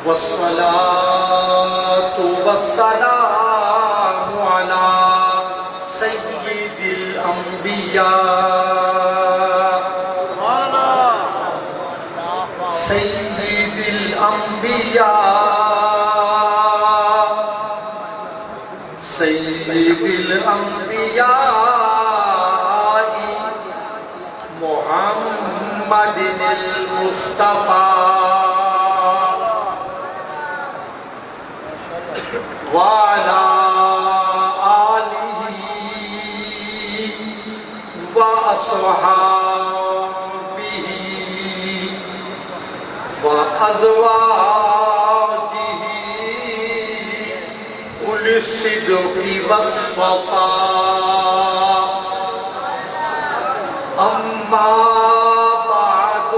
والصلاة والسلام على سيد الأنبياء سيد الأنبياء سيد الأنبياء محمد المصطفى وعلى آلہ وأصحابہ وأزواجہ أولي الصدق والصفاء أما بعد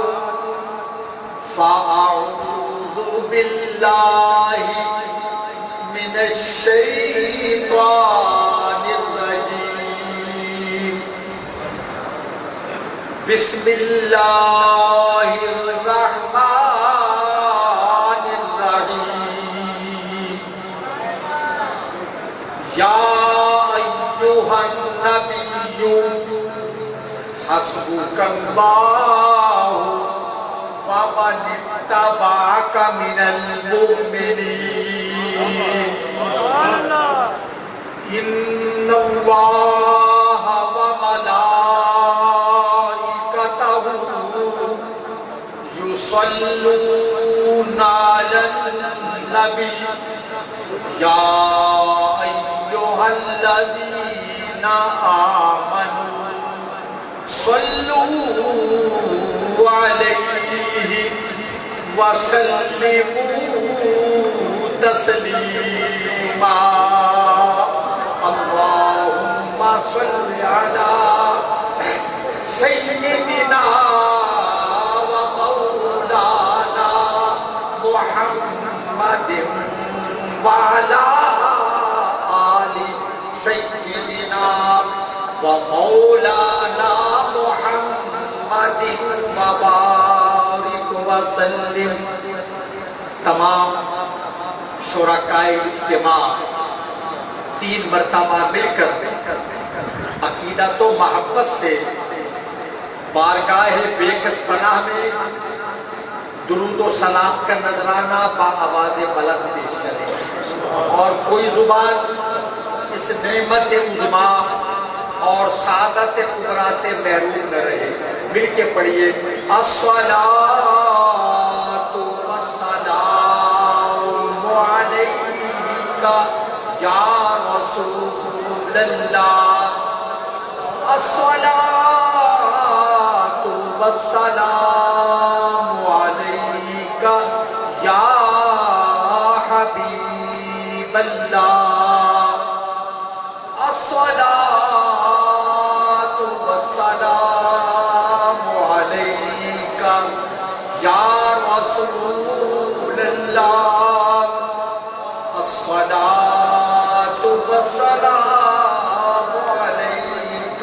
فأعوذ بالله من الشيطان الرجيم بسم الله الرحمن الرحيم يا أيها النبي حسبك الله ومن اتبعك من المؤمنين إن الله وملائكته يصلون على النبي يا أيها الذين آمنوا صلوا عليه وسلموا تسليما اللهم صل على سيدنا ومولانا محمد وعلى آل سيدنا ومولانا محمد وبارك وسلم. تمام شرکائے اجتماع 3 مرتبہ مل کر عقیدت و محبت سے بارگاہ بے کس پناہ میں درود و سلام کا نذرانہ با آواز بلند پیش کرے اور کوئی زبان اس نعمت عظما اور سعادت کبریٰ سے محروم نہ رہے. مل کے پڑھیے الصلاۃ والسلام علیک یا رسول اللہ الصلاۃ والسلام علیک یا حبیب اللہ الصلاۃ والسلام علیک یا رسول اللہ الصلاۃ والسلام علیک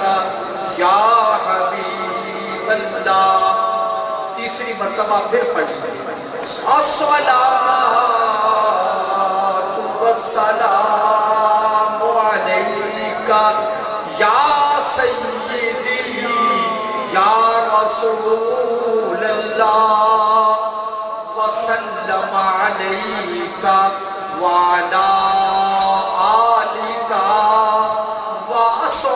یا حبیب اللہ. تیسری مرتبہ پھر پڑھیے الصلاۃ والسلام علیک یا سیدی یا رسول اللہ وسلم علیک وعلی آلک وأصحابک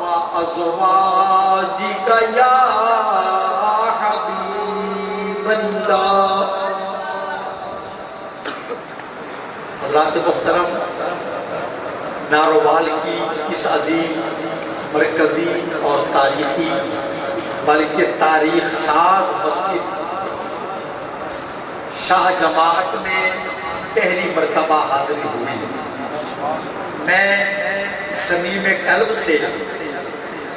وأزواجک یا حبیب اللہ. حضرات محترم، ناروال کی اس عظیم مرکزی اور تاریخی بلکہ تاریخ ساز مسجد شاہ جماعت میں پہلی مرتبہ حاضری ہوئی. میں صمیم قلب سے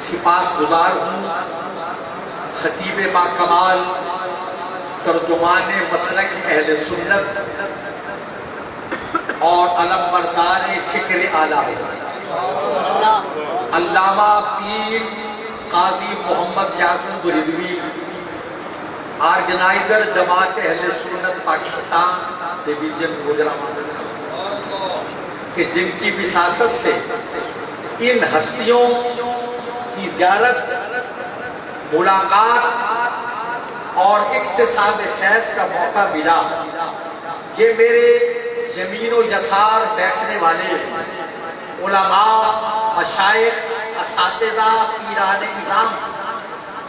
سپاس گزار ہوں خطیب با کمال ترجمان مسلک اہل سنت اور علم بردار فکر اعلیٰ علامہ پیر قاضی محمد یعقوب رضوی، آرگنائزر جماعت اہل سنت پاکستان ڈویژن گوجرانوالہ، کہ جن کی وساطت سے ان ہستیوں کی زیارت، ملاقات اور اکتساب فیض کا موقع ملا۔ یہ میرے یمین و یسار بیٹھنے والے علماء، مشائخ، اساتذہ، پیران اعظام،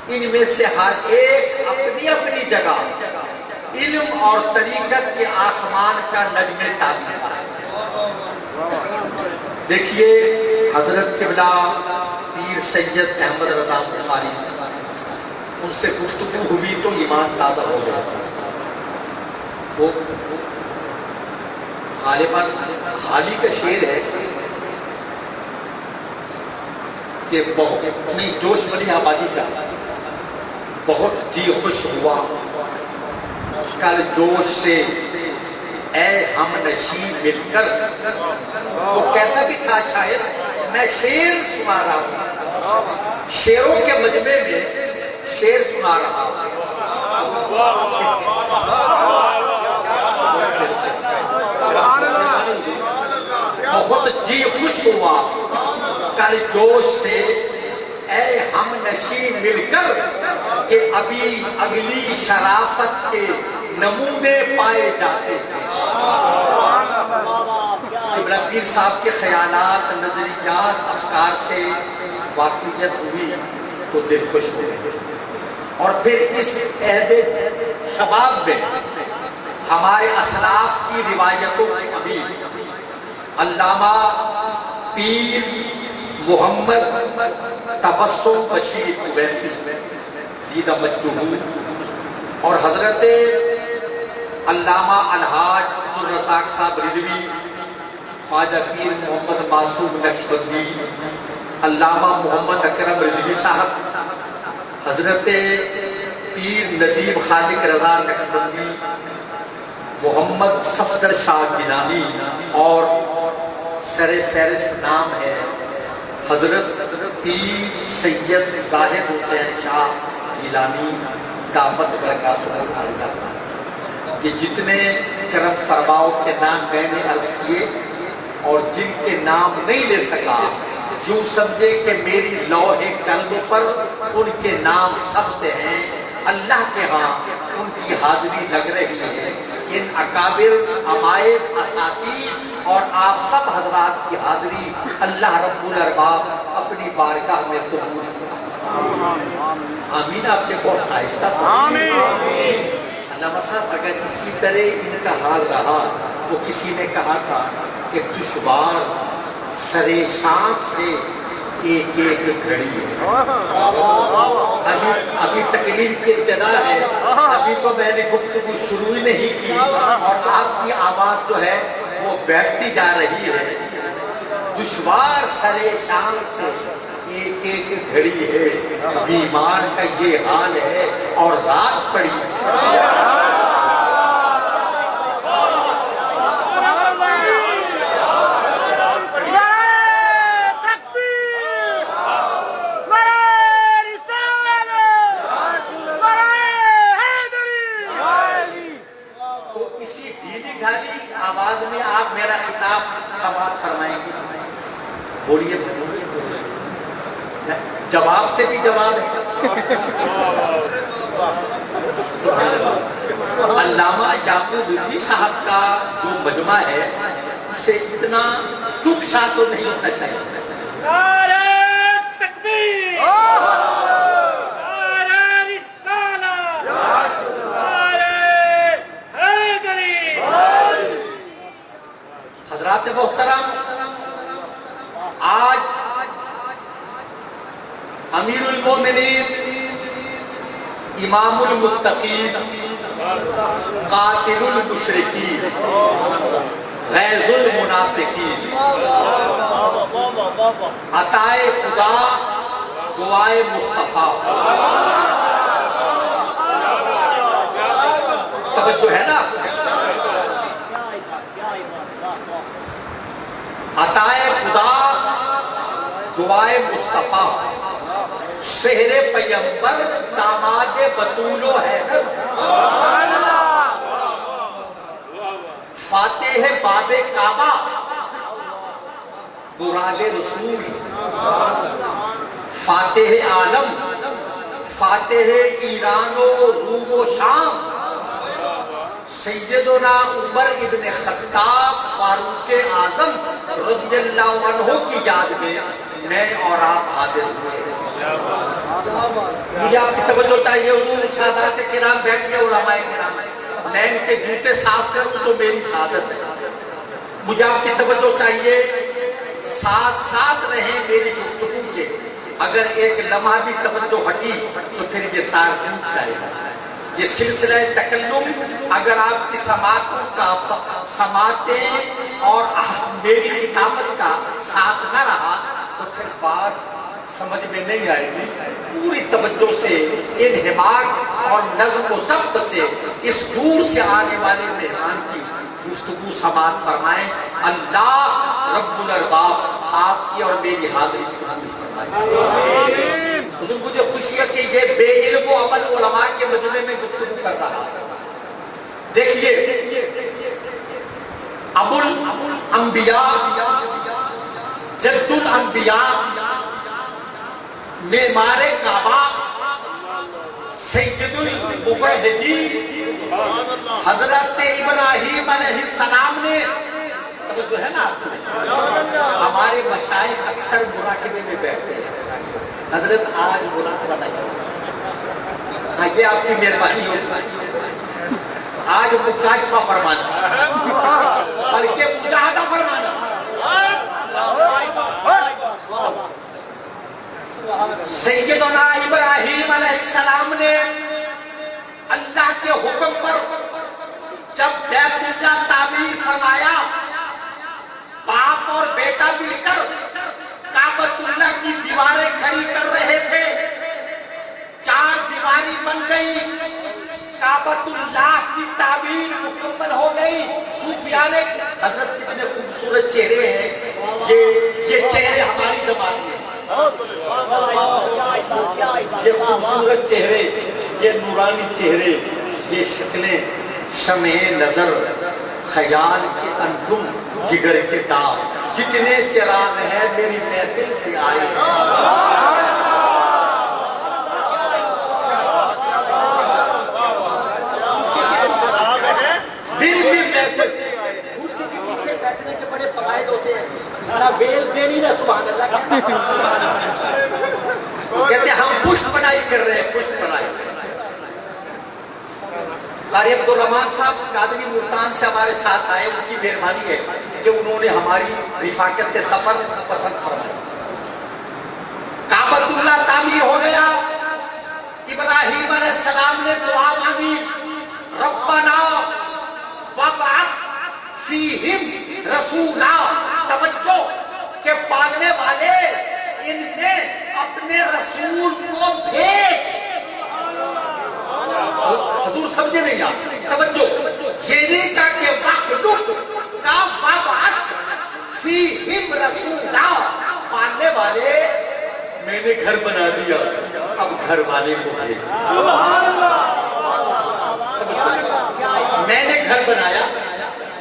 ان میں سے ہر ایک اپنی اپنی جگہ علم اور طریقت کے آسمان کا نجم تعبیر ہے۔ دیکھیے حضرت قبلہ پیر سید احمد رضا بخاری، ان سے گفتگو ہوئی تو ایمان تازہ ہو گیا۔ وہ غالباً حالی کا شعر ہے کہ بہت نہیں جوش ملی آبادی کا، بہت جی خوش ہوا کل جوش سے اے ہم نشین مل کر۔ وہ کیسا بھی تھا شاید، میں شعر سنا رہا ہوں، شعروں کے مجمع میں شعر سنا رہا ہوں۔ بہت جی خوش ہوا کل جوش سے اے ہم نشین مل کر، کہ ابھی اگلی شرافت کے نمونے پائے جاتے تھے۔ قبلہ پیر صاحب کے خیالات، نظریات، افکار سے واقفیت ہوئی تو دل خوش ہو گئے۔ اور پھر اس عہد شباب میں ہمارے اسلاف کی روایتوں کی امیر علامہ پیر محمد تبسم بشیر اویسی زیدہ مجدہ، اور حضرت علامہ الحاج عبدالرزاق صاحب رضوی، خواجہ پیر محمد معصوم نقشبندی، علامہ محمد اکرم رضوی صاحب، حضرت پیر ندیم خالق رضا نقشبندی، محمد صفدر شاہ گیلانی، اور سر فہرست نام ہے حضرت پیر سید زاہد حسین شاہ گیلانی دامت برکاتہ العالیہ۔ کہ جتنے کرم فرماؤ کے نام میں نے عرض کیے اور جن کے نام نہیں لے سکا، یوں سمجھے کہ میری لوح قلب پر ان کے نام ثبت ہیں، اللہ کے ہاں ان کی حاضری لگ رہی ہے۔ ان اکابر، عمائد، اساتید اور آپ سب حضرات کی حاضری اللہ رب الارباب اپنی بارگاہ میں قبول فرمائے۔ آمین۔ آپ نے بہت آہستہ آمین۔ علامہ صاحب اگر اسی طرح ان کا حال رہا، وہ کسی نے کہا تھا کہ دشوار سرے شام سے ایک ایک گھڑی ہے۔ ابھی تکلیف کی ابتدا ہے، ابھی تو میں نے گفتگو شروع ہی نہیں کی اور آپ کی آواز جو ہے وہ بیٹھتی جا رہی ہے۔ دشوار سرے شام سے ایک ایک گھڑی ہے، بیمار کا یہ حال ہے اور رات پڑی۔ آواز میں آپ میرا خطاب سماعت فرمائیں گے؟ بولیے، جواب سے بھی جواب ہے۔ علامہ یعقوب رضوی صاحب کا جو مجمع ہے اسے اتنا چپ شا تو نہیں ہونا چاہیے۔ نعرہ تکبیر، نعرہ رسالہ، نعرہ حیدری۔ حضرات محترم، آج امیر المومنین، امام المتقین، قاتل المشرکین، غیظ المنافقین، عطائے خدا، دعائے مصطفیٰ، توجہ ہے نا؟ عطائے خدا، لوائے مصطفیٰ، شہر پیمبر، داماد بطول و حیدر، فاتح باب کعبہ، مراد رسول، فاتح عالم، فاتح ایران و روم و شام، سیدنا عمر ابن خطاب فاروق اعظم رضی اللہ عنہ کی یاد میں میں اور آپ حاضر ہوئے ہیں۔ مجھے آپ کی توجہ چاہیے، حضور سادات کرام بیٹھے، علماء کرام، میں ان کے جوتے صاف کروں تو میری سعادت ہے۔ مجھے آپ کی توجہ چاہیے، ساتھ ساتھ رہیں میری گفتگو کے، اگر ایک لمحہ بھی توجہ ہٹی تو پھر یہ تار ٹوٹ جائے گا۔ یہ سلسلہ تکلم اگر آپ کی سماعتیں اور میری خطابت کا ساتھ نہ رہا تو پھر بات سمجھ میں نہیں آئے گی۔ پوری توجہ سے، انہماک اور نظم و ضبط سے اس دور سے آنے والے مہمان کی گفتگو سماعت فرمائیں۔ اللہ رب الارباب آپ کی اور میری حاضری قبول فرمائے۔ حضور مجھے خوشی ہے کہ یہ بے علم و عمل علماء کے مجمع میں گفتگو کر رہا ہے۔ دیکھیے، ابو الانبیاء، جد الانبیاء، معمار کعبہ، سید الموحدین حضرت ابراہیم علیہ السلام نے، جو ہے نا ہمارے مشائخ اکثر مراقبے میں بیٹھتے ہیں، حضرت آج مراقبہ نہیں، ہاں یہ آپ کی مہربانی ہوگی، آج مکاشفہ فرمانا بلکہ مجاہدہ فرمانا۔ سیدنا ابراہیم علیہ السلام نے اللہ کے حکم پر جب بیت اللہ تعمیر فرمایا، باپ اور بیٹا مل کر کعبۃ اللہ کی دیواریں کھڑی کر رہے تھے، 4 دیواری بن گئی، کعبۃ اللہ کی تعمیر مکمل ہو گئی۔ صوفیاء نے، حضرت کتنے خوبصورت چہرے ہیں، یہ چہرے ہماری زبان میں، یہ خوبصورت چہرے، یہ نورانی چہرے، یہ شکلیں شمع نظر، خیال کے انجم، جگر کے داغ، جتنے چراغ ہیں میری محفل سے آئے دل بھی محفل سے، کرسی کے پیچھے بیٹھنے کے بڑے فوائد ہوتے ہیں، ذرا ویل دے نہیں رہا، سبحان اللہ کہتے ہیں ہم پشت بنائی کر رہے ہیں، پشت بنائی۔ قاری عبدالرحمن صاحب قادری ملتان سے ہمارے ساتھ آئے، ان کی مہربانی ہے کہ انہوں نے ہماری رفاقت سفر پسند فرمائی۔ کعبۃ اللہ تعمیر ہو گیا، ابراہیم علیہ السلام نے دعا مانگی، ربنا وابعث فیہم رسولا، توجہ کہ پالنے والے ان میں اپنے رسول کو بھیج۔ حضور سمجھے نہیں آپ، توجہ یہ نہیں کہا کہ وَخْلُقْ کا وَابْعَثْ فِيهِمْ رَسُولًا، پالنے والے میں نے گھر بنا دیا، اب گھر والے کو بھیج۔ میں نے گھر بنایا،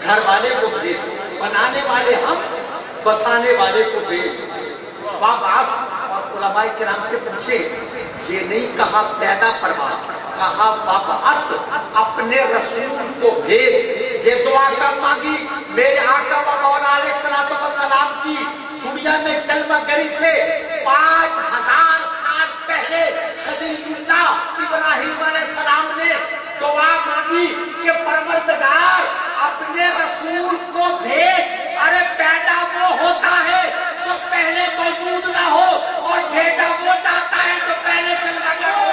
گھر والے کو بھیج، بنانے والے ہم، بسانے والے کو بھیج۔ وَابْعَثْ، اور علماء کرام سے پوچھے، یہ نہیں کہا پیدا فرما، کہا وابعث، اپنے رسول کو بھیج۔ یہ دعا کب مانگی؟ میرے آقا و مولا علیہ السلام کی دنیا میں جلوہ گری سے 5000 سال پہلے خلیل اللہ ابراہیم علیہ السلام نے دعا مانگی کہ پروردگار اپنے رسول کو بھیج۔ ارے پیدا وہ ہوتا ہے تو پہلے موجود نہ ہو، اور بیٹا وہ چاہتا ہے تو پہلے چلا گیا ہو۔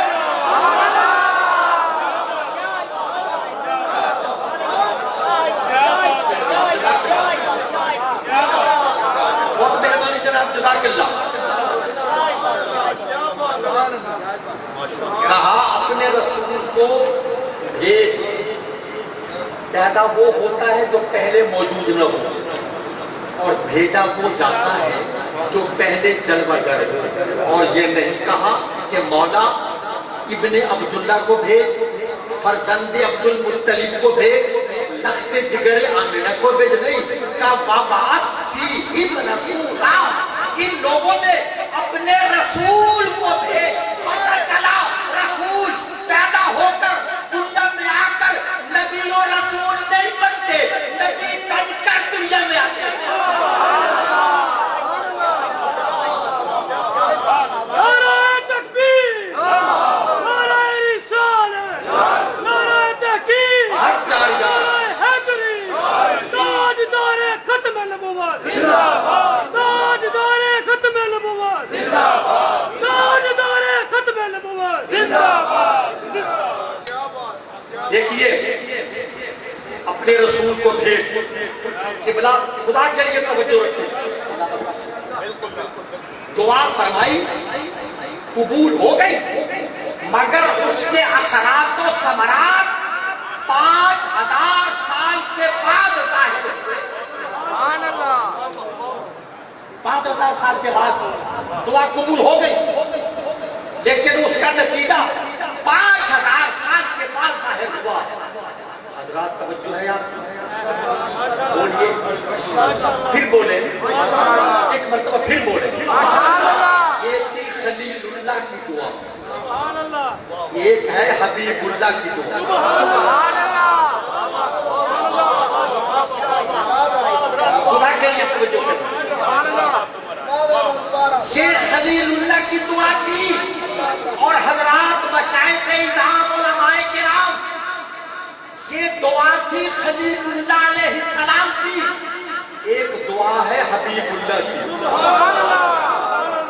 بہت مہربانی جناب، جزاک اللہ۔ کہا اپنے رسول کو بھیج، پیدا وہ ہوتا ہے جو پہلے موجود نہ ہو، اور بھیجا وہ جاتا ہے جو پہلے جلوہ گر ہو، اور یہ نہیں کہا کہ مولا ابن عبداللہ کو بھیج، فرزند عبد المطلب کو بھیج، لخت جگر آمنہ کو بھیج، نہیں کہا وَبَعَثْ فِيهِمْ رَسُولًا، ان لوگوں نے اپنے رسول کو بھیج۔ پتہ چلا رسول پیدا ہو کر دنیا میں آ کر نبی و رسول نہیں بنتے، نبی بن کر دنیا میں آتے ہیں۔ نعرہ تکبیر، نعرہ رسالت، نعرہ تحقیق، ہر جارگاہ نعرہ حیدری، تاجدار ختم نبوت، تاجدار ختم نبوت، تاجدار ختم نبوت، دیکھیے اپنے رسول کو بھیج، قبلہ خدا کے لیے توجہ رکھیں، دعا فرمائی قبول ہو گئی، مگر اس کے اثرات و ثمرات 5000 سال سے بعد ظاہر ہوئے۔ 5000 سال کے بعد دعا قبول ہو گئی، لیکن اس کا نتیجہ 5000 سال کے بعد ظاہر ہوا۔ حضرات توجہ ہے آپ بولیے، پھر بولیں، ایک مرتبہ پھر بولیں۔ یہ تھی خلیل اللہ کی دعا، ایک ہے حبیب اللہ کی دعا۔ خدا کے لیے توجہ کریں، یہ خلیل اللہ کی دعا تھی، اور حضرات مشائخ اعظام علماء کرام، یہ دعا تھی خلیل اللہ علیہ السلام کی، ایک دعا ہے حبیب اللہ کی۔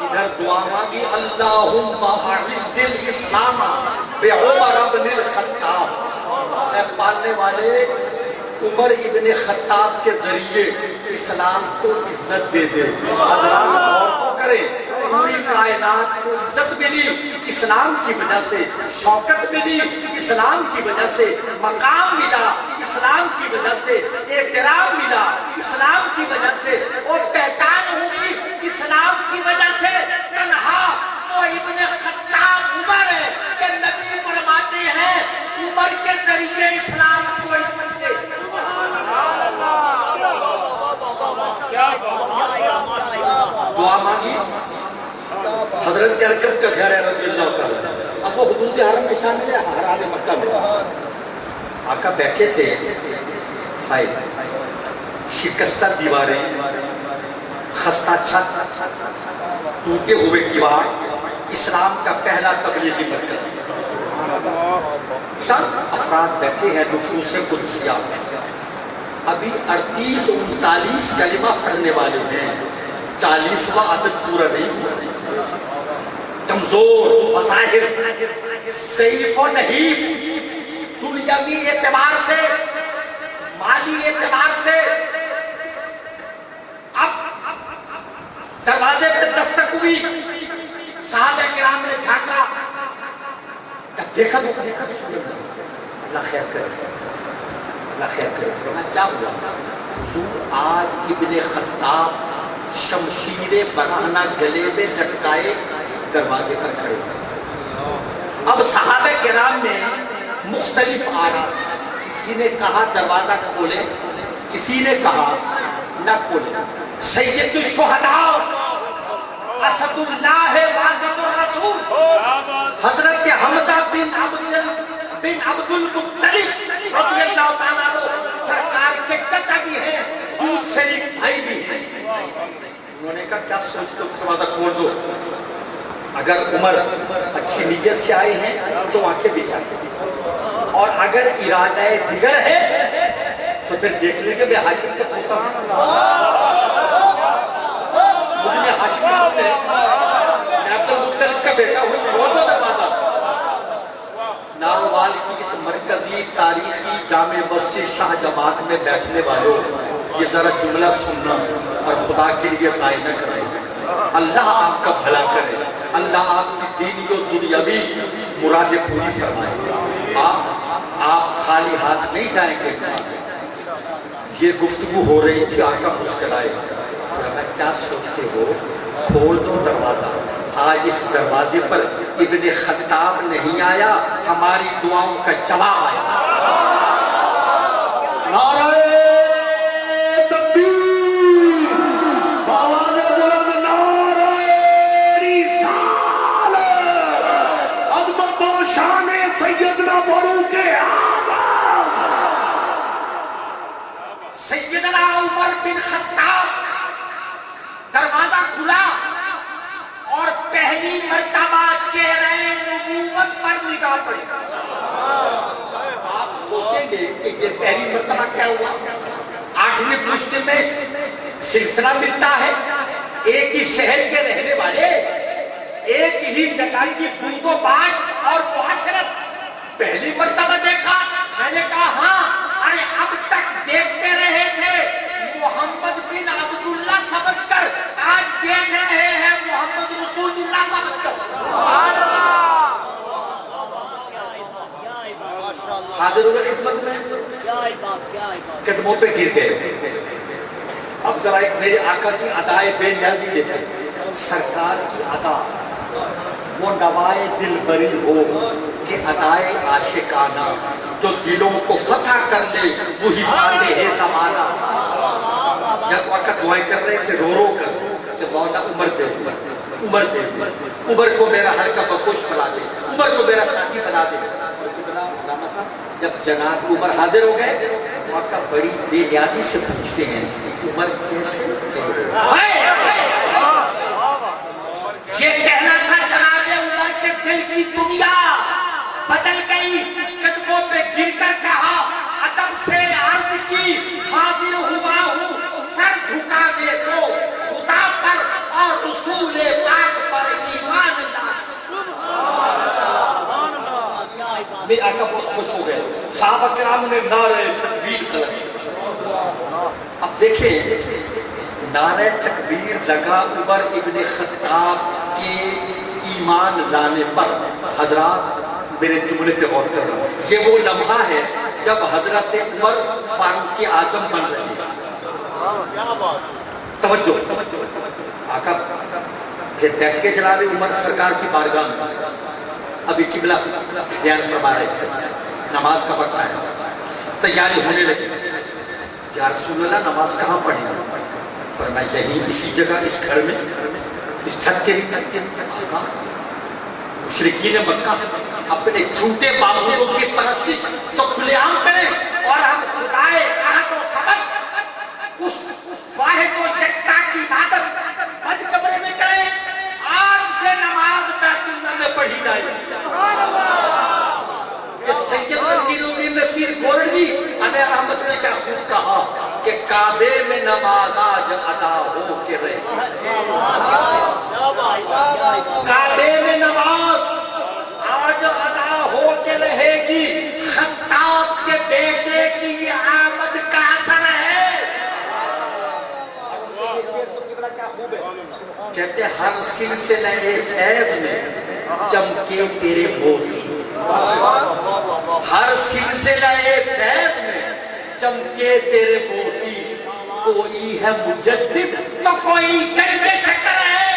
ادھر دعا مانگی اللہم اعز الاسلام بعمر ابن الخطاب، اے پالنے والے عمر ابن خطاب کے ذریعے اسلام کو عزت دے دے۔ حضرات غور تو کریں، پوری کائنات کو عزت ملی اسلام کی وجہ سے، شوکت ملی اسلام کی وجہ سے، مقام ملا اسلام کی وجہ سے، احترام ملا اسلام کی وجہ سے، اور پہچان ہوئی اسلام کی وجہ سے۔ تنہا وہ ابن خطاب عمر ہے کہ نبی فرماتے ہیں عمر کے ذریعے اسلام کو عزت دے۔ دعا مانگی، حضرت ارکب کا گھر ہے رضی اللہ تعالیٰ، اب وہ حدود حرم میں شامل ہے، حرام مکہ میں۔ آقا بیٹھے تھے، ہائے شکستہ دیواریں، خستہ چھت، ٹوٹے ہوئے کیواڑ، اسلام کا پہلا تبلیغی مرکز۔ چند افراد بیٹھے ہیں نفوس قدسیہ، ابھی 38-39 کلمہ پڑھنے والے ہیں، 40واں عدد پورا نہیں ہوا، کمزور مظاہر، ضعیف و نحیف، دنیاوی اعتبار سے، مالی اعتبار سے۔ اب دروازے پہ دستک ہوئی، صحابہ کرام نے جھانکا، جب دیکھا تو اللہ خیر کرے، اللہ خیر کرے، فرمایا کیا ہوا؟ حضور آج ابن خطاب شمشیر برہنہ گلے میں لٹکائے دروازے پر کھڑے۔ اب صحابہ کرام میں مختلف آراء، کسی نے کہا دروازہ کھولے، کسی نے کہا نہ کھولے۔ سید الشہداء اسد اللہ واسد الرسول حضرت حمزہ بن عبد المطلب رضی اللہ تعالیٰ عنہ سرکار کے چچا بھی ہیں، دودھ شریک بھائی بھی ہیں۔ انہوں نے کہا کیا سوچتے ہو، دروازہ کھول دو۔ اگر عمر اچھی نیت سے آئے ہیں تو آنکھیں بچھا کے، اور اگر ارادہ دیگر ہے تو پھر دیکھ لیں کہ میں ہاشم کا پوتا ہوں، مجھے ہاشم کا پوتا ہے، میں عبد المطلب کا بیٹا ہوں، کھول دو دروازہ۔ ناروال کی اس مرکزی تاریخی جامع مسجد شاہ جماعت میں بیٹھنے والوں، یہ ذرا جملہ سننا اور خدا کے لیے ضائع نہ کریں۔ اللہ آپ کا بھلا کرے، اللہ آپ کی دینی و دنیاوی مرادیں پوری فرمائے۔ آپ خالی ہاتھ نہیں جائیں گے۔ یہ گفتگو ہو رہی تھی، آقا مسکرائے، فرمایا کیا سوچتے ہو کھول دو دروازہ. آج اس دروازے پر ابن خطاب نہیں آیا، ہماری دعاؤں کا جواب آیا. نعرہ تکبیر، آواز بلند نعرہ رسالت، عظمت و شان سیدنا فاروق اعظم. سیدنا عمر بن خطاب دروازہ کھلا اور پہلی مرتبہ چہرے نبوت پر نگاہ پڑی. آپ سوچیں گے کہ یہ پہلی مرتبہ کیا ہوا؟ 8ویں پرشتے میں سلسلہ ملتا ہے. ایک ہی شہر کے رہنے والے، ایک ہی جگہ کی بود و باش اور معاشرت پہلی مرتبہ دیکھا. میں نے کہا ہاں، ارے اب تک دیکھتے رہے تھے محمد بن عبداللہ سمجھ کر، آج دیکھ رہے ہیں محمد رسول اللہ سمجھ کر. حاضر ہوئے خدمت میں، قدموں پہ گر گئے. اب ذرا ایک میرے آقا کی ادائے بے نیازی دیکھیں. سرکار کی ادا وہ نوائے دل بری ہو کہ ادائے عاشقانہ، جو دلوں کو فتح کر لے وہی فاتح ہے زمانہ. جب آقا دعائیں کر رہے تھے رو رو کر کہ مولا عمر دے، عمر دے، عمر کو میرا ہر کا بخوش بنا دے، عمر کو میرا ساتھی بنا دے. جب جناب عمر حاضر ہو گئے، آقا بڑی بے نیازی سے پوچھتے ہیں عمر کیسے؟ یہ کہنا تھا جناب عمر کے دل کی دنیا بدل گئی. قدموں پہ گر کر کہا ادب سے عرض کی حاضر ہوا ہوں سر جھکانے کو خدا پر اور رسول پاک پر ایمان لا. میرے آقا بہت خوش ہو گئے. صحابہ کرام نے نعرہ تکبیر لگائی. اب دیکھیں نعرہ تکبیر لگا عمر ابن خطاب کے ایمان لانے پر. حضرات میرے جملے پہ غور کر رہا ہوں، یہ وہ لمحہ ہے جب حضرت عمر فاروق اعظم بن رہے ہیں. توجہ آقا پھر بیٹھ کے جناب عمر سرکار کی بارگاہ میں ابھی قبلہ بیان فرما رہے تھے. نماز کا وقت آیا، تیاری ہونے لگی. یا رسول اللہ نماز کہاں پڑھیں گے؟ فرمایا یہیں اسی جگہ، اس گھر میں، اس چھت کے نیچے. مشرکین مکہ اپنے جھوٹے معبودوں کی پرستش تو کھلے عام کریں، اور ہم خدائے احد و صمد اس واحد و یکتا کی عبادت بند کمرے میں کریں. آج سے نماز بیت اللہ میں پڑھی جائے. کہ سید نصیر الدین نصیر گورڑی امیر احمد نے کیا خوب کہا کہ کعبے میں نماز آج ادا ہو کے رہے. کعبے میں نماز آج ادا ہو کے رہے گی. خطاب کے بیٹے کی آمد کا اثر ہے. کہتے ہر سلسلہ فیض میں چمکے تیرے موتی. ہر سلسلہ فیض میں چمکے تیرے موتی. کوئی ہے مجدد تو کوئی کلب شکر ہے.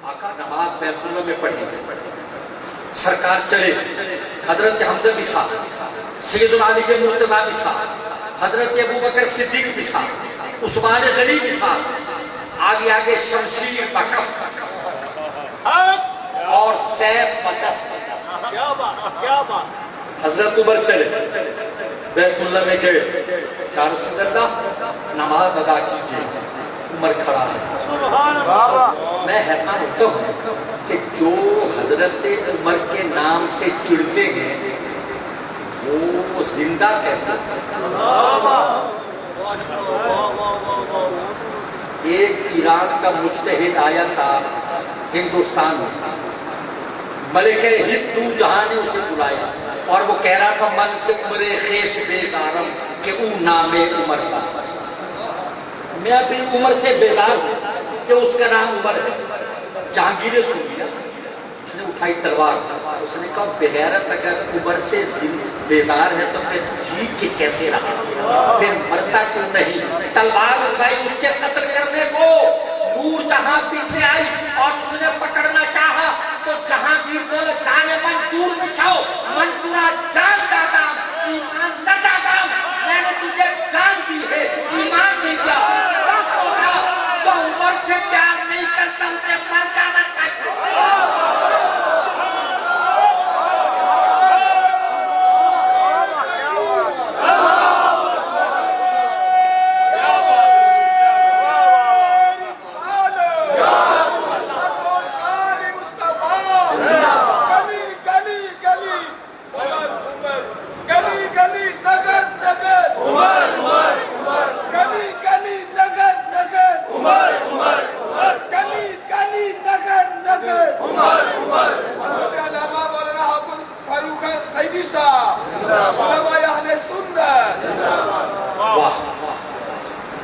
آقا نماز بیت اللہ میں پڑھی گئی. سرکار چلے، حضرت حمزہ بھی ساتھ، سیدنا علی کے مرتضیٰ بھی ساتھ، حضرت ابوبکر صدیق بھی ساتھ، عثمان غنی بھی ساتھ. آگے آگے شمشیر بکف اور سیف مدف. حضرت عمر چلے بیت اللہ میں گئے. یا رسول اللہ نماز ادا کیجئے. عمر کھڑا ہے. میں حیران ہوتا ہوں کہ جو حضرت عمر کے نام سے چڑھتے ہیں وہ زندہ کیسا. ایک ایران کا مجتہد آیا تھا ہندوستان میں. ملکہ ہند نور جہاں نے اسے بلایا اور وہ کہہ رہا تھا من سے عمر خیش بیزارم کہ او نام عمر کا. میں بھی عمر سے بیزار ہوں کہ اس کا نام عمر ہے. جہانگیر نے سن لیا، اس نے اٹھائی تلوار. اس نے کہا بغیرت اگر عمر سے بیزار ہے تو پھر جیت کے کیسے رہا، پھر مرتا کیوں نہیں. تلوار اٹھائی گئی اس کے قتل کرنے کو. نور جہاں پیچھے آئی اور اس نے پکڑنا چاہا تو جہانگیر بولے جانے من دور نشاؤ, من تورا جان دادا ایمان نہ دادا, میں نے تجھے جان دی ہے ایمان نہیں دیا. تو عمر سے پیار نہیں کرتا اسے مر جانا چاہتا.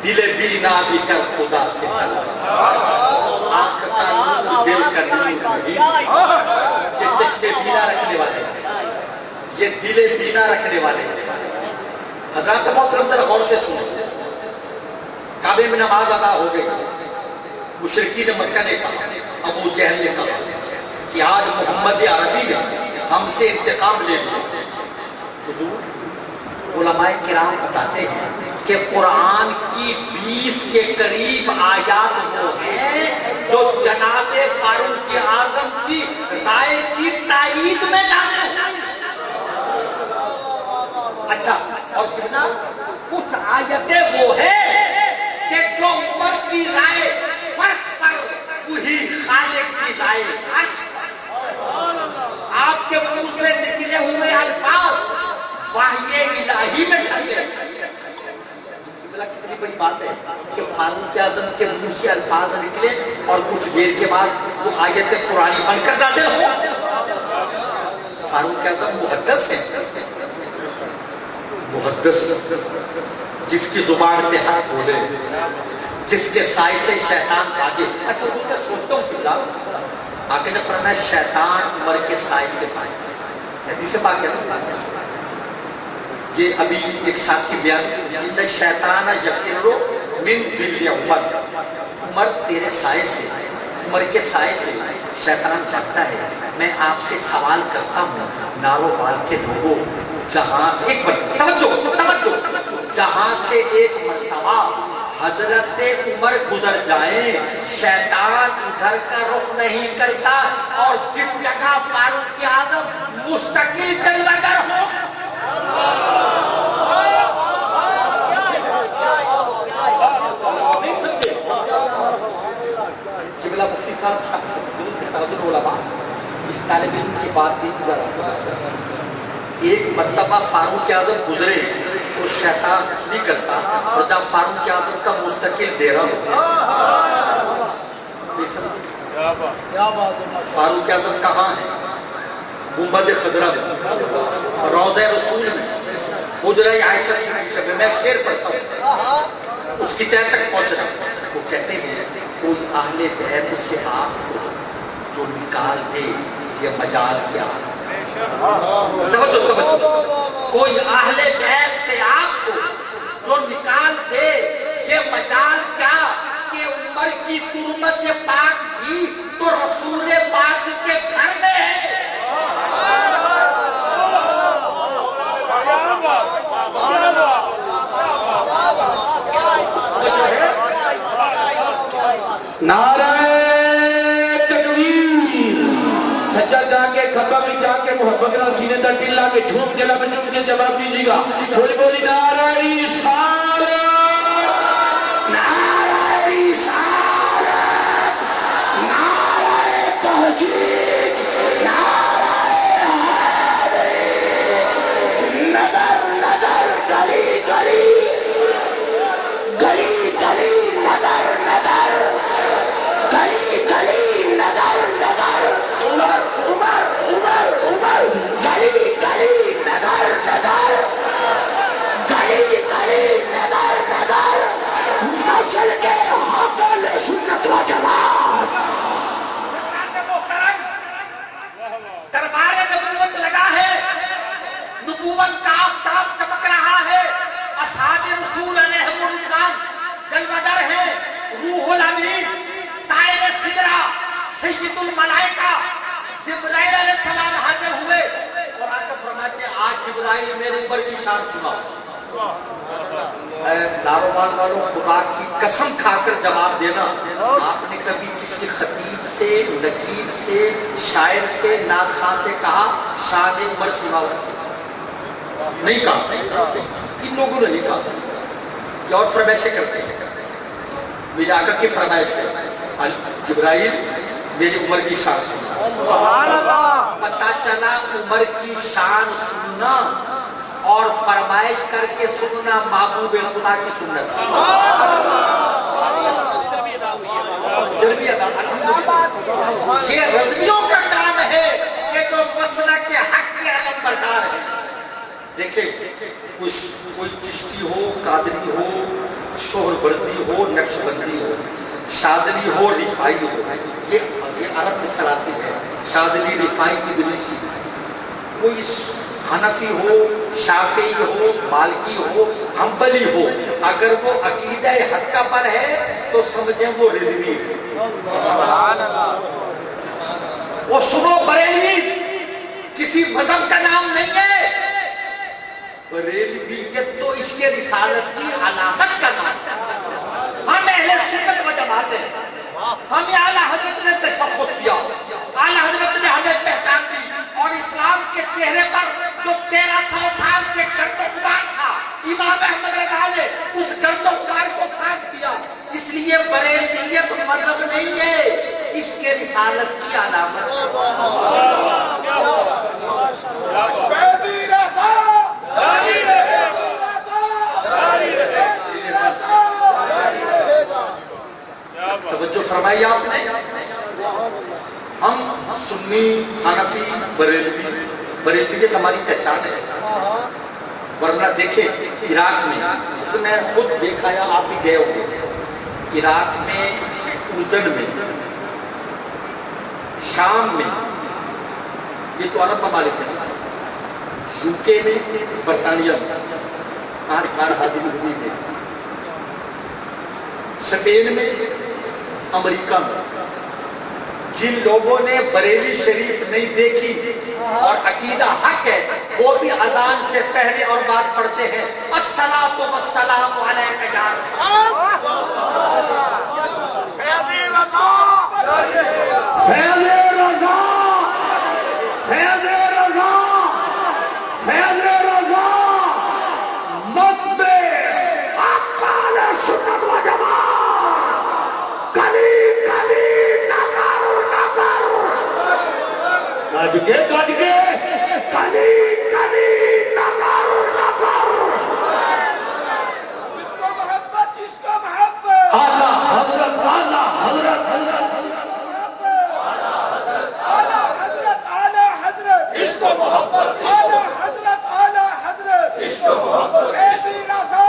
دل بینا بھی کر خدا سے طلب, آنکھ کا نور دل کا نور نہیں. یہ چشم بینا رکھنے والے ہیں, یہ دل بینا رکھنے والے ہیں. حضرات محترم ذرا غور سے سنو. کعبے میں نماز ادا ہو گئی. مشرکین مکہ نے کہا, ابو جہل نے کہا کہ آج محمد عربی نے ہم سے انتقام لے لیا. حضور علماء کرام بتاتے ہیں کہ قرآن کی 20 کے قریب آیات وہ ہیں جو جناب فاروق اعظم کی رائے کی تائید میں لاتے ہیں. اچھا, اور کتنا کچھ آیتیں وہ ہیں کہ جو عمر کی رائے فرض پر وہی خالق کی رائے. آپ کے منہ سے نکلے ہوئے الفاظ وحی الہی میں ڈھلتے ہیں. کتنی بڑی بات ہے کہ فاروق اعظم کے منہ سے الفاظ نکلے اور کچھ دیر کے بعد وہ آیت قرآنی بن کر نازل ہو. فاروق اعظم محدث ہے, محدث جس کی زبان پہ حق بولے, جس کے سائے سے شیطان بھاگے. اچھا میں سوچتا ہوں کہ آقا نے فرمایا شیطان عمر کے سائے سے بھاگے. حدیث پاک ہے. یہ ابھی ایک ساتھی بیان, ان شیطان یفر من ذل عمر, عمر تیرے سائے سے, عمر کے سائے سے شیطان بھاگتا ہے. میں آپ سے سوال کرتا ہوں نارو حال کے لوگوں, جہاں سے ایک توجہ جہاں سے ایک مرتبہ حضرت عمر گزر جائیں شیطان ادھر کا رخ نہیں کرتا, اور جس جگہ فاروق اعظم مستقل جلوہ گر ہو. قبلہ مفتی صاحب اس طالب علم کی بات بھی ذرا. ایک مرتبہ فاروق اعظم گزرے تو شیطان نہیں کرتا, اور جب فاروق اعظم کا مستقل دیرہ ہو. فاروق اعظم کہاں ہے؟ گنبد خضرا میں, روضہ رسول میں, حجرہ عائشہ شریف میں. میں ایک شعر پڑھتا ہوں, اس کی تہ تک پہنچنا. وہ کہتے ہیں کوئی اہل بیت سے آپ کو جو نکال دے یہ مجال کیا. کوئی اہل بیت سے آپ کو جو نکال دے یہ مجال کیا کہ عمر کی ترمت پاک بھی تو رسول پاک کے گھر میں ہے. نعرہ تکبیر. سجا جا کے کھبا بھی جا کے محبت نہ سینے تک دل کے جھوم جلا میں چوم کے جواب دیجیے گا. بولی بولی نعرہ رسالت, نعرہ رسالت, نعرہ تحقیق, نعرہ حیدری. نظر نظر گلی گلی, گلی گلی نظر نظر, گلی گلی نظر نظر, عمر عمر عمر عمر, گلی گلی نظر نظر, سید الملائکہ جبرائیل علیہ السلام حاضر ہوئے اور آ کر فرماتے ہیں آج جبرائیل میرے اوپر کی شان سنا. داروبال والوں خدا کی قسم کھا کر جواب دینا, آپ نے کبھی کسی خطیب سے, نقیب سے, شاعر سے, ناخواں سے کہا شان عمر سنا؟ نہیں کہا, ان لوگوں نے نہیں کہا. یہ اور فرمائشیں کرتے ہیں. میرے آقا کی فرمائش ہے جبرائیل میری عمر کی شان سنا. پتہ چلا عمر کی شان سننا اور فرمائش کر کے سننا محبوب خدا کی سنت. یہ رضویوں کا کام ہے کہ جو مسلک کے حق کے علم بردار ہے. دیکھیں کوئی چشتی ہو, قادری ہو, سہروردی ہو, نقشبندی ہو, شاذلی ہو, رفاعی ہو, یہ عرب میں سلاسی ہے. شاذلی, رفاعی, ادریسی. کوئی حنفی ہو, شافعی ہو, مالکی ہو, حنبلی ہو, اگر وہ عقیدہ حق پر ہے تو سمجھیں وہ رضوی. وہ سنو بریلوی کسی مذہب کا نام نہیں ہے, بریلویت تو اس کے رسالت کی علامت کا نام ہے. ہم اہل سنت و جماعت ہیں. ہم اعلیٰ حضرت نے تشخص کیا, اعلیٰ حضرت نے ہمیں پہچان دی, اور اسلام کے چہرے پر جو 1300 سال سے گرد و غبار تھا امام احمد رضا نے اس گرد و غبار کو صاف کیا. اس لیے بریلویت مذہب نہیں ہے, اس کے رسالت کی علامت. توجہ فرمائی آپ نے. ہم سنی, حنفی, بریلویت ہماری پہچان ہے. ورنہ دیکھیں عراق میں, اس میں خود دیکھا یا آپ بھی گئے ہوں گے, عراق میں, اردن میں, شام میں, یہ تو عرب ممالک ہیں, UK میں, برطانیہ میں, آج بار حاضری ہوئی میں, اسپین میں, امریکہ میں, جن لوگوں نے بریلی شریف نہیں دیکھی اور عقیدہ حق ہے وہ بھی اذان سے پہلے اور بعد پڑھتے ہیں الصلاۃ والسلام علیک یا فیض رضا, فیض رضا, فیض رضا, مطبع اقوال سنت و جماعت, کلی کلی گاج کے کلی کلی نگر نگر. اس کو محبت, اس کو محبت. اعلیٰ حضرت, اعلیٰ حضرت, اعلیٰ حضرت, اعلیٰ حضرت, اس کو محبت. اعلیٰ حضرت, اعلیٰ حضرت, اس کو محبت. ایسی رضا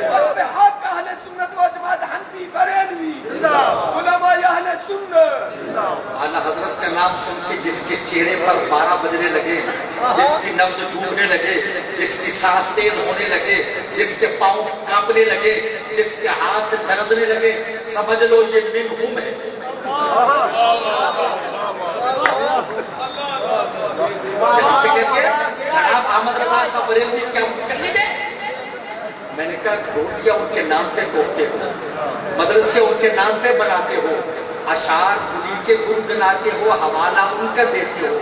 مذہب حق اہل سنت و جماعت, حنفی, بریلوی, علماء اہل سنت. اعلیٰ حضرت کا نام سن کے جس کے چہرے پر 12 بجنے لگے, جس کی نبض ڈوبنے لگے, جس کی سانس تیز ہونے لگے, جس کے پاؤں کانپنے لگے, جس کے ہاتھ لرزنے لگے, سمجھ لو یہ منہم ہے. جب سے کہتے ہیں جناب احمد رضا صاحب بریلوی کیا کر لیجیے, میں نے کہا روٹیاں ان کے نام پہ توڑتے ہو, مدرسے ان کے نام پہ بناتے ہو, اشعار انہیں کے گنگناتے ہو, حوالہ ان کا دیتے ہو,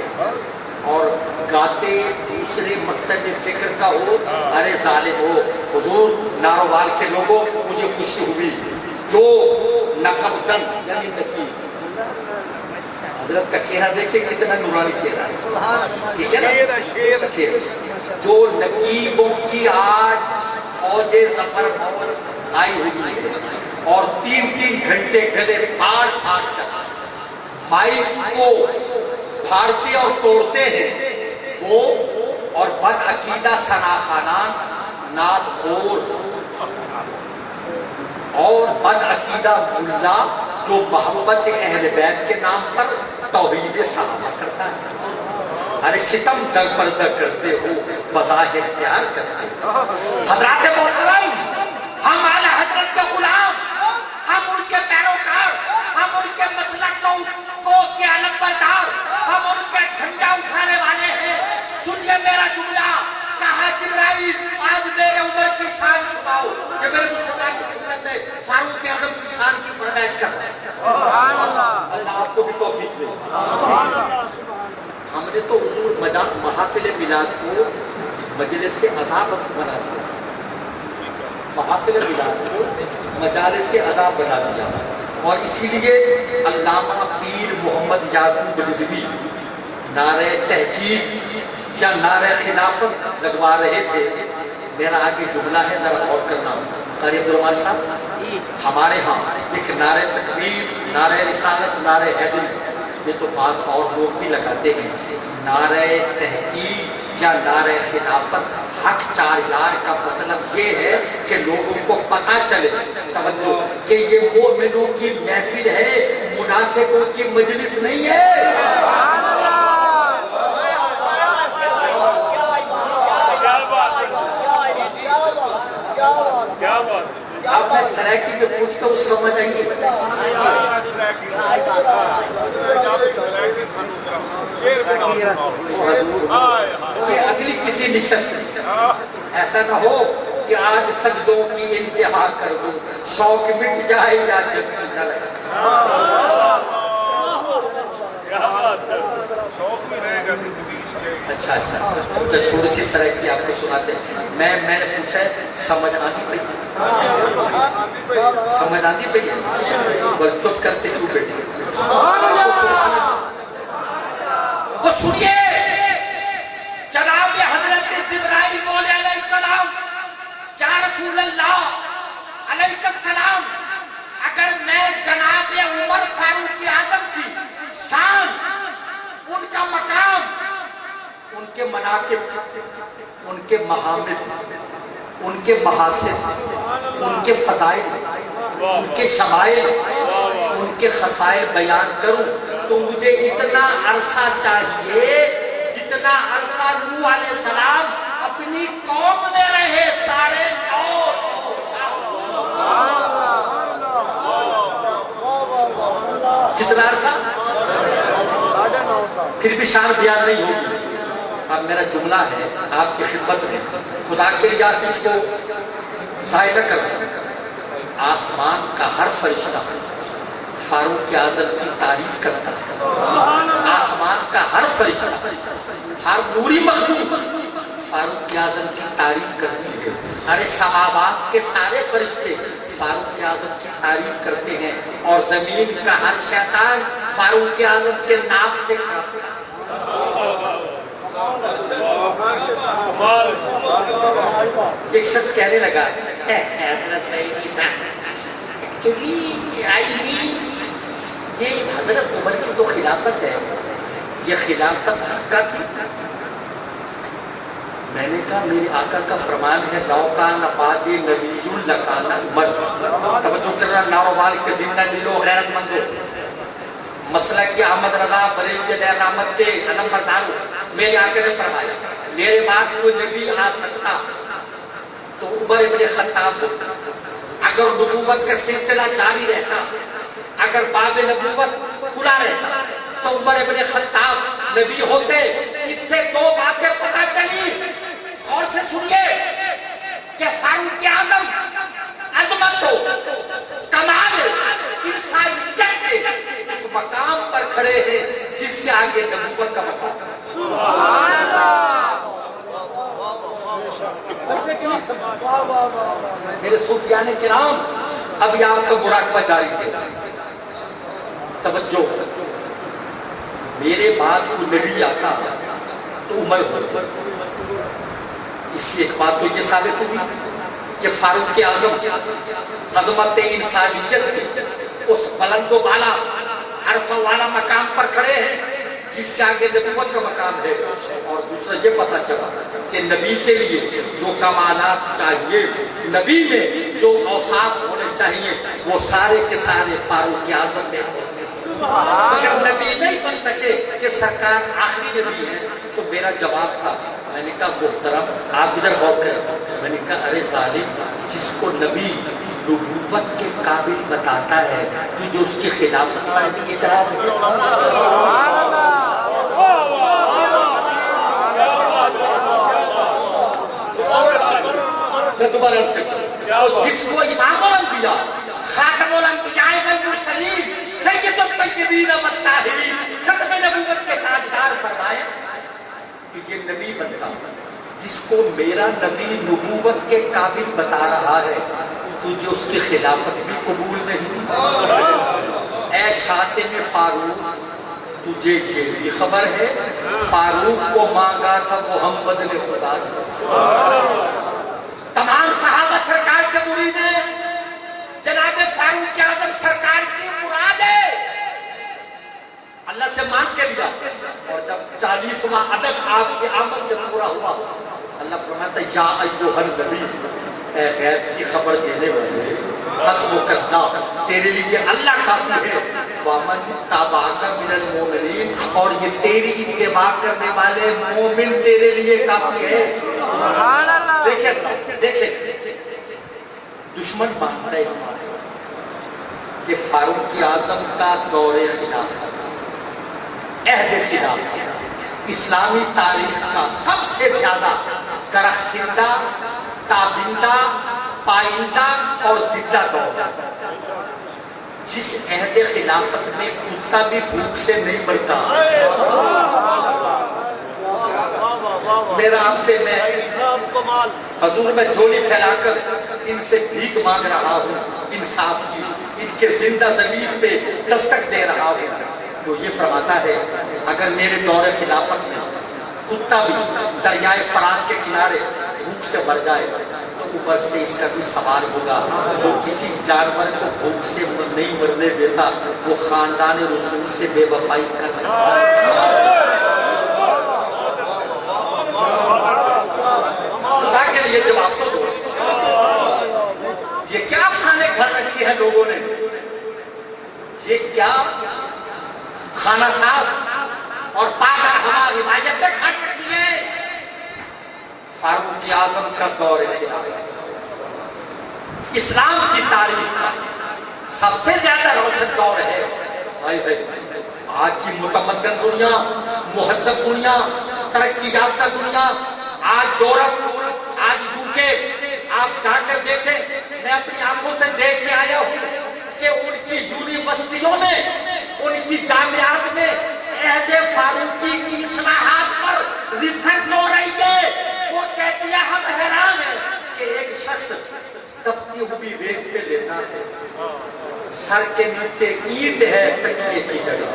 اور گاتے دوسرے مکتب فکر کا ہو. ارے ظالم ہو. حضور ناروال کے لوگوں مجھے خوشی ہوئی جو نقب زن یعنی نقیب. حضرت کا چہرہ دیکھیں کتنا نورانی چہرہ ہے, ٹھیک ہے نا. جو نقیبوں کی آج فوج ظفر آئی ہوئی ہے اور 3 گھنٹے گلے پھاڑ پھاڑ کر مائک کو پھاڑتے اور توڑتے ہیں وہ, اور بد عقیدہ ثناخانان, نعت خور اور بد عقیدہ ملا جو محبت اہل بیت کے نام پر توحید صحابہ کرتا ہے. ارے ستم در پردہ کرتے ہو, بظاہر پیار کرتے ہو. حضرات محترم, ہم اعلیٰ حضرت کے غلام, ہم ان کے پیروکار, ہم ان کے مسلک کو اللہ آپ کو بھی توفیق دے. ہم نے تو حضور محافل میلاد کو مجلس عذاب بنا دیا, محافل میلاد کو مجالس عذاب بنا دیا. اور اسی لیے علامہ پیر محمد یعقوب رضوی نعرہ تحقیق یا نعرہ خلافت لگوا رہے تھے. میرا آگے جملہ ہے, ذرا غور کرنا. قاری عبدالرحمن صاحب, ہمارے ہاں ایک نعرہ تکبیر, نعرہ رسالت, نعرہ حیدر, یہ تو بعض اور لوگ بھی لگاتے ہیں. نعرہ تحقیق یا نعرہ خلافت حق 4000 کا مطلب یہ ہے کہ لوگوں کو پتہ چلے توجہ کہ یہ مومنوں کی محفل ہے, منافقوں کی مجلس نہیں ہے. اب میں سرائکی سے پوچھتا ہوں, سمجھ آئیے کہ اگلی کسی نشست ایسا نہ ہو کہ آج سجدوں کی انتہا کر دوں, شوق مٹ جائے یا جب نہ لگے. اچھا تھوڑی سی سرائکی آپ کو سناتے ہیں. میں نے پوچھا ہے, سمجھ آتی پئی, سمجھ آتی پئی, بل چپ کرتے کیوں بیٹھے؟ وہ سنیے, جناب حضرت جبرائیل بولے علیہ السلام, یا رسول اللہ علیہ السلام, اگر میں جناب عمر فاروق اعظم کی شان, ان کا مقام, ان کے مناقب, ان کے محامد, ان کے محاسن, ان کے فضائل, ان کے شمائل, ان کے خصائل بیان کروں تو مجھے اتنا عرصہ چاہیے جتنا عرصہ نوح علیہ السلام اپنی قوم میں رہے, 950 کتنا عرصہ, پھر بھی شان بیان نہیں ہوگی. اب میرا جملہ ہے آپ کی خدمت میں, خدا کے لیے آپ اس کو ضائع نہ کریں. آسمان کا ہر فرشتہ فاروق اعظم کی تعریف کرتا ہے. آسمان کا ہر فرشتہ, ہر نوری مخلوق فاروق اعظم کی تعریف کرتی ہے. ارے سماوات کے سارے فرشتے فاروق اعظم کی تعریف کرتے ہیں, اور زمین کا ہر شیطان فاروق اعظم کے نام سے کافر ہے. ایک شخص کہنے لگا, یہ حضرت عمر کی تو خلافت ہے, یہ خلافت حقہ تھی. میں نے کہا میرے آقا کا فرمان ہے, لوکان بعد نبی لکان عمر. توجہ کرنا, ناروال کے زندہ دلو غیرت مندو, مسئلہ کی احمد رضا بریلوی دیر رحمت کے علم بردارو, میرے آقا نے فرمایا میرے بعد کوئی نبی آ سکتا تو عمر ابن خطاب ہوتا. اگر نبوت کا سلسلہ جاری رہتا, اگر باب نبوت کھلا رہتا تو عمر ابن خطاب نبی ہوتے. اس سے 2 باتیں پتہ چلی, اور سے سنیے کہ فاروق اعظم عظمت ہو, کمال انسانیت کے اس مقام پر کھڑے ہیں جس سے آگے نبوت کا مقام. میرے صوفیان کرام, اب یہ آپ کا مراقبہ جاری ہے. توجہ, میرے بعد کوئی نبی آتا تو عمر ہوتا. اس سے ایک بات تو یہ ثابت ہوئی کہ فاروق اعظم عظمت انسانیت اس بلند و بالا عرف والا مقام پر کھڑے ہیں جس سے آگے نبوت کا مقام ہے. اور دوسرا یہ پتہ چلا کہ نبی کے لیے جو کمالات چاہیے, نبی میں جو اوصاف ہونے چاہیے, وہ سارے کے سارے فاروق اعظم میں ہوتے ہیں. مگر نبی نہیں بن سکے کہ سرکار آخری نبی ہے. تو میرا جواب تھا, میں نے کہا محترم آپ بھی ذرا غور کریں. میں نے کہا ارے ظالم, جس کو نبی نبوت کے قابل بتاتا ہے کہ جو اس کی خلافت پر بھی اعتراض ہے. میں دوبارہ عرض کرتا ہوں, جس کو امام الانبیاء خاتم الانبیاء والمرسلین سید الطیبین والطاہرین ختم نبوت کے تاجدار فرمائے کہ یہ نبی بنتا جس کو میرا نبی نبوت کے قابل بتا رہا ہے، تجھے اس کی خلافت بھی قبول نہیں۔ اے شاطن فاروق، تجھے یہ بھی خبر ہے فاروق کو مانگا تھا محمد نے خدا سے۔ تمام صحابہ سرکار کے مرید ہیں، جناب فاروق اعظم سرکار کی مراد ہے، اللہ سے مانگ کے لیا۔ اور جب 40واں عدد آپ کی آمد سے پورا ہوا، اللہ فرماتا یا ایھا النبی، اے غیب کی خبر دینے والے، حسبک اللہ، تیرے لیے اللہ کافی ہے، وَمَنِ اتَّبَعَكَ مِنَ الْمُؤْمِنِينَ، اور یہ تیری اتباع کرنے والے مومن تیرے لیے کافی ہے۔ دیکھیں دشمن مانتا ہے اس بات کہ فاروق اعظم کا دور خلافت، عہد خلافت اسلامی تاریخ کا سب سے زیادہ درخشندہ، تابندہ، پائندہ اور زندہ دور، جس عہد خلافت میں کتا بھی بھوک سے نہیں مرتا۔ میرا آپ سے میں حضور میں جھولی پھیلا کر ان سے بھیک مانگ رہا ہوں انصاف کی، ان کے زندہ ضمیر پہ دستک دے رہا ہوں۔ تو یہ فرماتا ہے اگر میرے دور خلافت میں کتا بھی دریائے فرات کے کنارے بھوک سے مر جائے تو اوپر سے اس کا بھی سوال ہوگا، وہ کسی جانور کو بھوک سے نہیں مرنے دیتا، وہ خاندان رسول سے بے وفائی کر سکتا ہے۔ خدا کے لیے جواب تو دو، یہ کیا خانے گھر رکھی ہے لوگوں نے، یہ کیا خانہ صاحب اور پادر ہماری روایتیں کھڑ رکھی ہیں۔ فاروق اعظم کا دور خلافت اسلام کی تاریخ کا سب سے زیادہ روشن دور ہے۔ آج کی متمدن دنیا، مہذب دنیا، ترقی یافتہ دنیا، آج یورپ، آج یوکے، آپ جا کر دیکھیں، میں اپنی آنکھوں سے دیکھ کے آیا ہوں کہ ان کی یونیورسٹیوں میں، ان کی جامعات میں عہد فاروقی کی اصلاحات پر ریسرچ ہو رہی ہے۔ وہ کہتی ہے ہم حیران ہیں کہ ایک شخص تپتی ہوئی ریت پہ لیتا ہے، سر کے نیچے اینٹ ہے تکیے کی جگہ،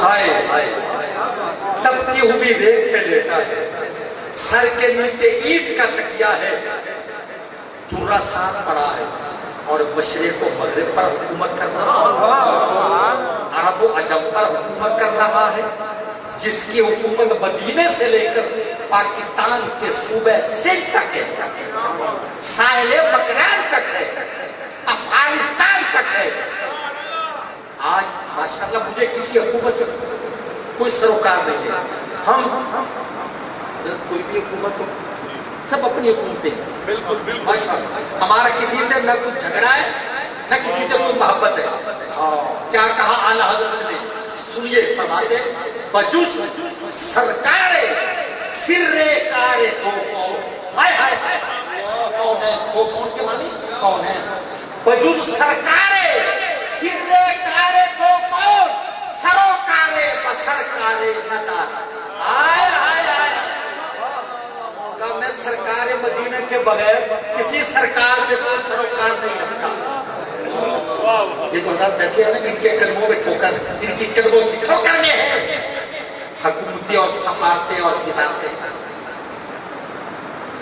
ہائے ہائے، تپتی ہوئی ریت پہ لیتا ہے، سر کے نیچے اینٹ کا تکیہ ہے، دورہ ساتھ پڑا ہے اور مشرق و مغرب پر حکومت کر رہا ہے، عرب و عجم پر حکومت کر رہا ہے، جس کی حکومت مدینے سے لے کر پاکستان کے صوبہ سندھ تک ہے، ساحل بکران تک ہے، افغانستان تک ہے۔ آج ماشاءاللہ مجھے کسی حکومت سے کوئی سروکار نہیں ہے، ہم کوئی بھی حکومت ہو، سب اپنی حکومتیں ہیں، بالکل ماشاءاللہ، ہمارا کسی سے نہ کچھ جھگڑا ہے نہ کسی سے کوئی محبت ہے۔ کیا کہا اعلیٰ حضرت نے، سنیے، فرماتے بجز سرکار سر کار کو ہائے ہائے ہائے، کون ہے وہ، کون کے معنی کون ہے؟ بجز سرکار سر کار کو کون، سروکار بسرکار ندار، آئے آئے آئے، کہ میں سرکار مدینہ کے بغیر کسی سرکار سے کوئی سروکار نہیں رکھتا۔ یہ تو حضرت بیٹھے ہیں نا، ان کے قدموں میں ٹھوکر، ان کی قدموں کی ٹھوکر میں ہے حکومتیں اور سفارتیں اور وزارتیں۔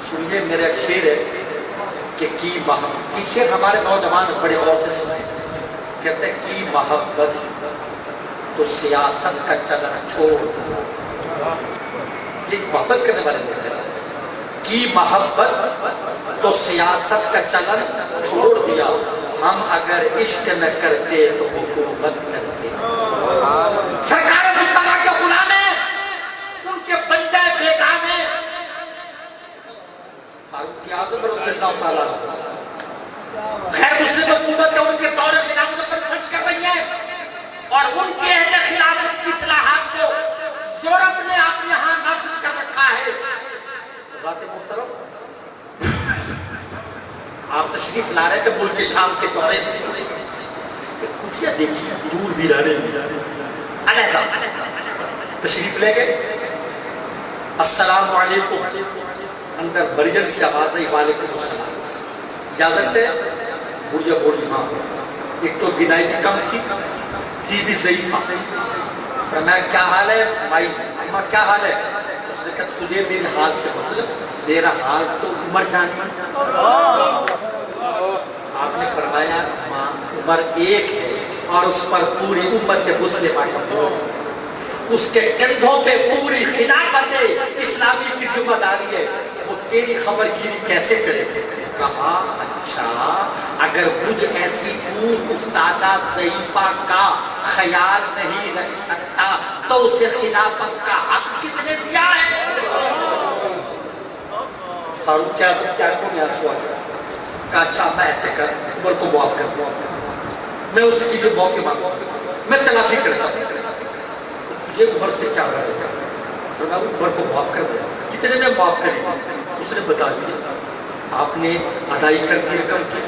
سنیے میرے ایک شعر ہے کہ کی محبت، یہ شعر ہمارے نوجوان بڑے غور سے سنیں، کہتے ہیں کی محبت تو سیاست کا چلن چھوڑ دیا، یہ محبت کرنے والے لوگ ہیں، کی محبت تو سیاست کا چلن چھوڑ دیا، ہم اگر عشق نہ کرتے تو حکومت کرتے۔ سرکار مصطفیٰ کے غلام ہیں، ان کے بندے بیگم ہیں، فاروق اعظم رضی اللہ تعالیٰ غیر مسلم حکومت ان کے دور خلافت پر سچ کر رہی ہے، اور ان کے عہد خلافت کی اصلاحات کو یورپ نے اپنے یہاں نافذ کر رکھا ہے۔ حضرات محترم، آپ تشریف لا رہے تھے ملک شام کے دورے سے، کچھ بٹیا دیکھی دور ویرانے علیحدہ تشریف لے گئے. السلام علیکم. اندر برجر سے آواز آئی وعلیکم السلام. اجازت ہے؟ بڑھیا بولی ہاں. ایک تو بینائی بھی کم تھی بھی ضعیفہ. فرمایا کیا حال ہے بھائی؟ اماں کیا حال ہے؟ اس نے کہا تجھے میرے حال سے مطلب، میرا حال تو عمر جانی. آپ نے فرمایا اماں عمر ایک ہے اور اس پر پوری امت مسلمہ کا بوجھ، اس کے کندھوں پہ پوری خلافت اسلامی کی ذمہ داری ہے، وہ تیری خبر گیری کیسے کرے؟ کہا اچھا اگر مجھ ایسی اون استادہ ضعیفہ کا خیال نہیں رکھ سکتا تو اسے خلافت کا حق کس نے دیا ہے؟ فاروق کیا کو میں آنسو آ گیا. کہا اچھا میں ایسے کر عمر کو معاف کر دوں، میں اس کی جو معافی مانگوں، میں تلافی کرتا ہوں. یہ عمر سے کیا غرض ہے؟ فرمایا عمر کو معاف کر دیا. کتنے میں معاف کریں گے؟ اس نے بتا دیا. آپ نے ادائی کر دی رقم کی،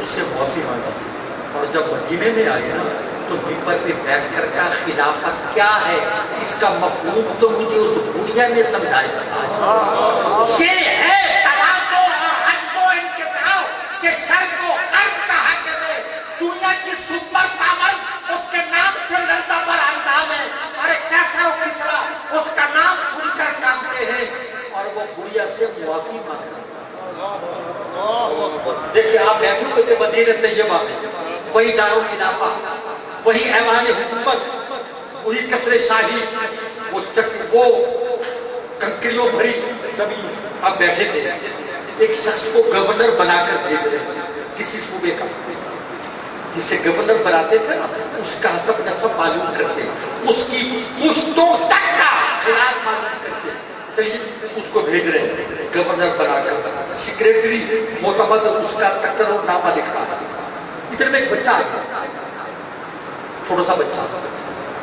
اس سے معافی مانگی. اور جب مدینے میں آئے نا تو ممبر پہ بیٹھ کر کا خلافت کیا ہے اس کا مفہوم تو مجھے اس بڑھیا نے سمجھایا تھا. یہ ہے تلاقو اور حج و انقطاع کہ شر کو غرب کہا کرے. دنیا کی سپر پاور اس کے نام سے لرزہ پر اندام ہے. ارے کیسا ہو کسرا اس کا نام سن کر کانپتے ہیں اور وہ بڑھیا سے معافی مانگ رہا. دیکھیں آپ بیٹھے ہوئے تھے مدینہ طیبہ میں، وہی دارالخلافہ، وہی ایوان حکومت، وہی قصر شاہی، وہ کنکریوں بھری زمین. آپ بیٹھے تھے، ایک شخص کو گورنر بنا کر بھیج رہے کسی صوبے کا. جسے گورنر بناتے تھے اس کا حسب نسب معلوم کرتے، اس کی پشتوں تک کا خیال معلوم کرتے. اس کو بھیج رہے ہیں گورنر بنا کر. سیکریٹری معتمد اس کا تقرر نامہ لکھا. اتنے میں ایک بچہ آیا، چھوٹا سا بچہ،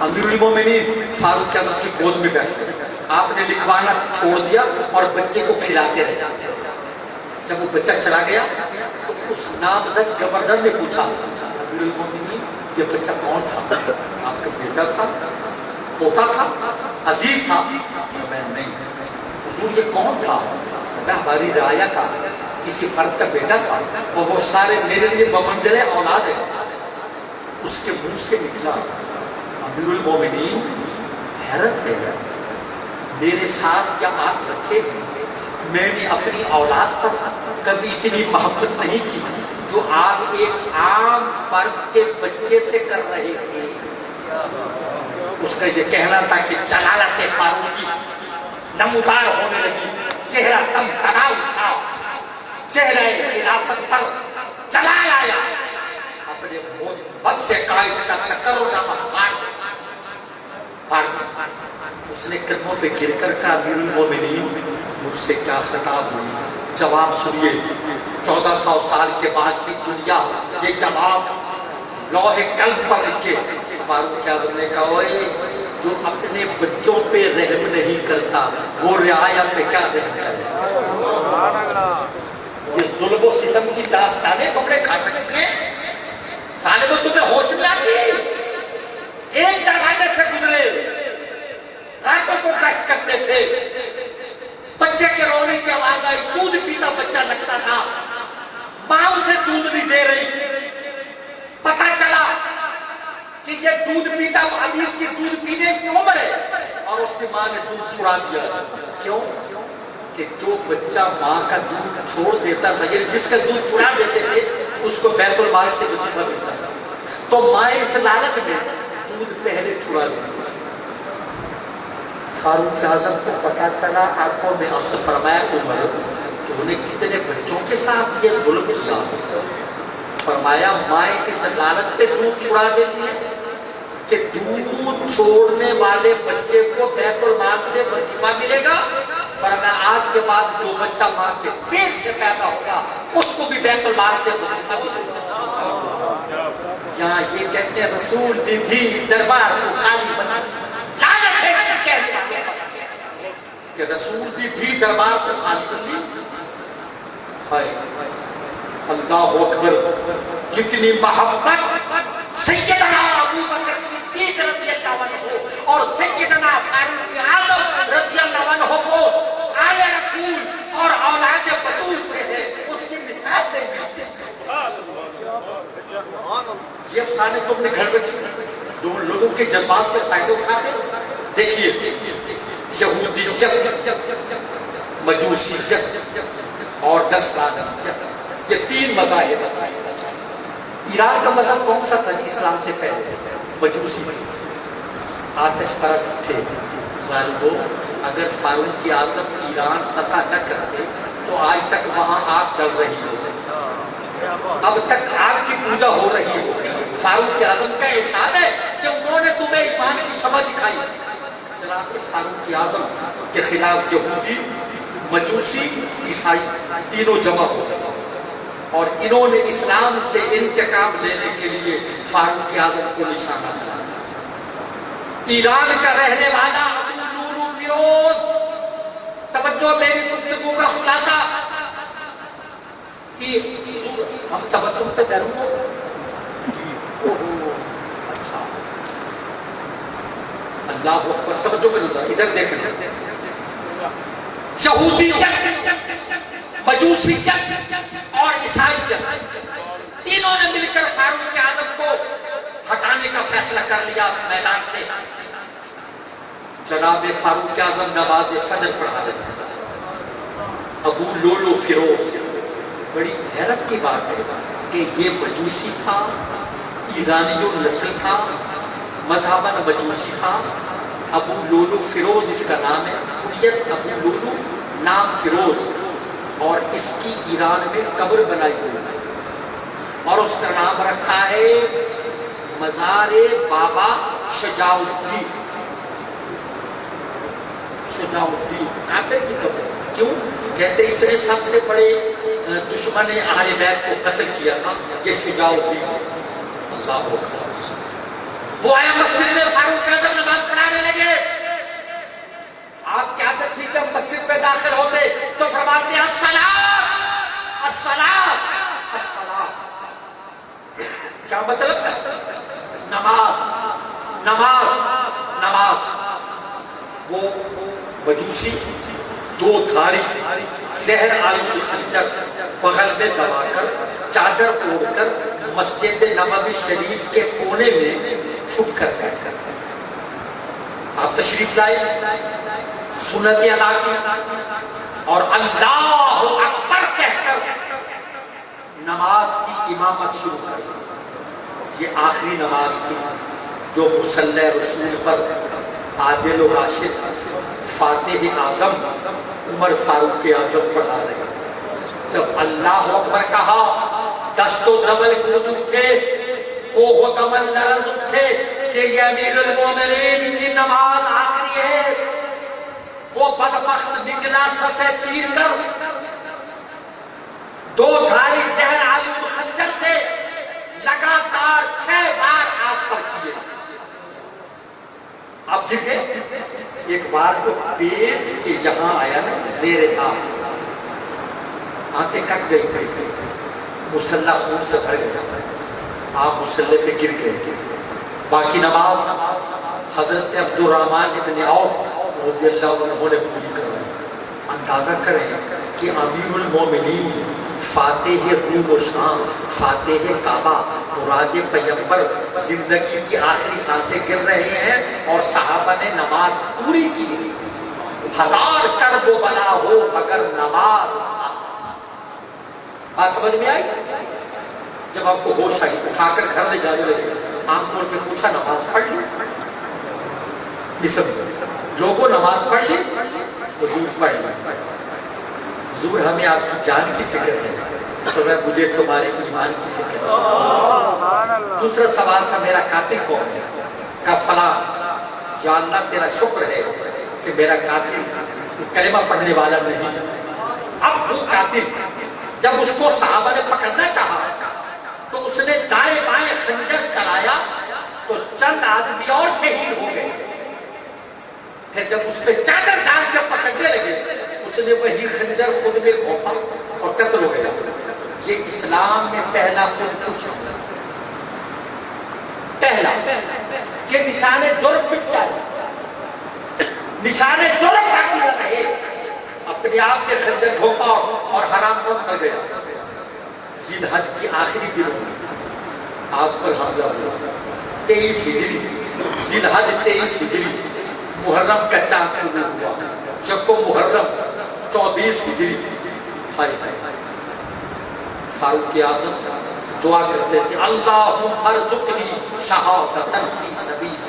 امیر المومنین فاروق اعظم کی گود میں بیٹھ گئے. آپ نے لکھوانا چھوڑ دیا اور بچے کو کھلاتے رہے. جب وہ بچہ چلا گیا تو اس نامزد گورنر نے پوچھا امیر المومنین یہ بچہ کون تھا؟ آپ کا بیٹا تھا، پوتا تھا، عزیز تھا؟ میں نہیں. حضور یہ کون تھا؟ ہماری رعایا کا کسی فرد کا بیٹا تھا اور وہ سارے میرے لیے بمنزل اولاد ہے. اس کے منہ سے نکلا امیر المومنین حیرت ہے میرے ساتھ کیا آپ رکھے ہیں، میں نے اپنی اولاد پر کبھی اتنی محبت نہیں کی جو آپ ایک عام فرد کے بچے سے کر رہے تھے. اس کا یہ کہنا تھا کہ جلالت فاروقی نمودار ہونے لگی، چہرہ تم تنا اٹھا، چہرہ خلافت پر جلال آیا. اپنے بد سے کہا اس کا تقرر نامہ پھاڑ دیا. اس نے قدموں پہ گر کر کہا امیر المومنین مجھ سے کیا خطاب ہوئی؟ جواب سنیے. 1400 سال کے بعد کی دنیا یہ جواب لوح قلب پر لکھے. فاروق اعظم نے کہا اوئے جو اپنے بچوں پہ رحم نہیں کرتا وہ رعایا پہ کیا رحم کرے؟ یہ ظلم و ستم کی داستانیں تم نے کھا سکتی ہیں. سالے وہ تمہیں ہوش میں آتی. ایک دروازے سے گزرے، راتوں کو گشت کرتے تھے، بچے کے رونے کی آواز آئی، دودھ پیتا بچہ لگتا تھا، ماں اسے دودھ نہیں دے رہی. پتا چلا کہ یہ دودھ پیتا ابھی اس کی دودھ پینے کی عمر ہے اور اس کی ماں نے دودھ چھڑا دیا. کیوں؟ کہ جو بچہ ماں کا دودھ چھوڑ دیتا تھا، یعنی جس کا دودھ چھڑا دیتے تھے اس کو بیت المال سے وظیفہ ملتا تھا. تو ماں اس لالچ میں دودھ پہلے چھڑا دیتی. فاروق اعظم کو پتا چلا، آنکھوں میں آنسو. فرمایا عمر تو نے کتنے بچوں کے ساتھ یہ ظلم کیا؟ فرمایا مائیں اس لالچ پہ دودھ چھڑا دیتی ہے کہ دودھ چھوڑنے والے بچے کو بیت المال سے وظیفہ ملے گا. فرمایا آج کے بعد جو بچہ ماں کے پیٹ سے پیدا ہوگا اس کو بھی بیت المال سے وظیفہ ملے گا. یہاں یہ کہتے ہیں رسول دی تھی دربار کو خالی بنا. لعنت ہے اسے کہنے والے کہ رسول دی تھی دربار کو خالی بنا. ہائے اللہ اکبر، جتنی محبت سیدہ اور سیدنا فاروق اعظم رضی اللہ عنہ کو آل رسول اور اولاد بطول سے ہے، اس کی مثال دیں گے۔ یہ افسانے تم نے گھر میں لوگوں کے جذبات سے فائدہ اٹھاتے۔ دیکھیے یہودیت، مجوسیت اور نصرانیت، یہ تین مذاہب۔ ایران کا مذہب کون سا تھا اسلام سے پہلے؟ مجوسی، آتش پرست تھے۔ ظالمو، اگر فاروق اعظم ایران فتح نہ کرتے تو آج تک وہاں آگ جل رہی ہوتی، اب تک آگ کی پوجا ہو رہی ہوتی۔ فاروق اعظم کا احسان ہے کہ انہوں نے تمہیں ایمان کی شمع دکھائی۔ جناب فاروق اعظم کے خلاف یہودی، مجوسی، عیسائی تینوں جمع ہو گئے اور انہوں نے اسلام سے انتقام لینے کے لیے فاروق اعظم کو نشانہ بنایا۔ ایران کا رہنے والا ابو لولو فیروز، توجہ میری گفتگو کا خلاصہ، ہم تبسم سے ڈروں گے؟ اچھا، اللہ اکبر، توجہ میں نظر ادھر دیکھیں۔ یہودیت، مجوسیت اور عیسائیت تینوں نے مل کر فاروق اعظم کو ہٹانے کا فیصلہ کر لیا میدان سے۔ جناب فاروق اعظم نماز فجر پڑھا رہے ہیں۔ ابو لولو فیروز، بڑی حیرت کی بات ہے کہ یہ مجوسی تھا، ایرانی النسل تھا، مذہباً مجوسی تھا۔ ابو لولو فیروز اس کا نام ہے، کنیت ابو لولو، نام فیروز، اور اس کی ایران میں قبر بنائی ہوئی ہے اور اس کا نام رکھا ہے مزار بابا شجاع الدین۔ شجاع الدین کافر کی قبر، کیوں؟ کہتے اس نے سب سے بڑے دشمن اہل بیت کو قتل کیا تھا، یہ شجاع الدین۔ اللہ اکبر۔ وہ آیا مسجد میں، فاروق اعظم نماز پڑھانے لگے۔ آپ کی عادت تھی جب مسجد میں داخل ہوتے تو فرماتے الصلاۃ الصلاۃ الصلاۃ، کیا مطلب؟ نماز نماز نماز۔ وہ مجوسی دو دھاری زہر آلود خنجر بغل میں دبا کر، چادر اوڑھ کر مسجد نبوی شریف کے کونے میں چھپ کر بیٹھ کر آپ تشریف لائے، سنت ادا کی اور اللہ اکبر کہہ کر نماز کی امامت شروع کر دی۔ یہ آخری نماز تھی جو مصلی رسول پر عادل و راشد فاتح اعظم عمر فاروق اعظم پڑھا رہے تھے۔ جب اللہ اکبر کہا، دشت و جبل گرد اٹھے، کوہ و دمن لرز اٹھے کہ یہ امیر المومنین کی نماز آخری ہے۔ وہ بدبخت نکلا صفے چیر کر دو دھاری زہر آلود خنجر سے لگاتار 6 بار آگ پر کیے۔ اب دیکھیں، ایک بار تو پیٹ کے یہاں آیا نا، زیر آف آنتیں کٹ گئی، مسلح خون سے بھر گیا، آپ مسلح پہ گر گئے۔ باقی نماز حضرت عبد الرحمن ابن عوف رضی اللہ عنہ نے پوری کروائی۔ اندازہ کریں کہ امیر المومنین، فاتح روم و شام، فاتح کعبہ، مراد پیغمبر زندگی کی آخری سانسیں گر رہے ہیں اور صحابہ نے نماز پوری کی۔ 1000 کرب و بلا ہو مگر نماز۔ بات سمجھ میں آئی؟ جب آپ کو ہوش آئی اٹھا کر گھر لے جانے لگے، آنکھ کھول کے پوچھا نماز پڑھ لی؟ لوگوں نماز پڑھ لی؟ حضور پڑھ لی۔ حضور ہمیں آپ کی جان کی فکر ہے، تو مجھے تمہارے ایمان کی فکر ہے۔ دوسرا سوال تھا میرا قاتل کون ہے؟ کہا فلاں۔ یا اللہ تیرا شکر ہے کہ میرا قاتل کلمہ پڑھنے والا نہیں۔ اب وہ قاتل جب اس کو صحابہ نے پکڑنا چاہا تو اس نے دائیں بائیں خنجر چلایا تو چند آدمی اور شہید ہو گئے۔ پھر جب اس پہ چادر ڈال کے پکڑنے لگے، اس نے وہی خنجر خود میں گھونپا اور قتل ہو گیا۔ یہ اسلام میں پہلا خودکش، پہلا کہ نشان جرم مٹ جائے۔ نشان جرم باقی نہ رہے. اپنے آپ کے خنجر گھونپا اور حرام موت مر گیا. ذی الحج کی آخری دنوں میں آپ پر حملہ ہوا. 23 ہجری ذی الحج 23 ہجری محرم کا چاند طلوع ہوا. یکم محرم 24 ہجری. ہائے ہائے فاروق اعظم دعا کرتے تھے اللہم ارزقنی شہادۃ فی سبیلک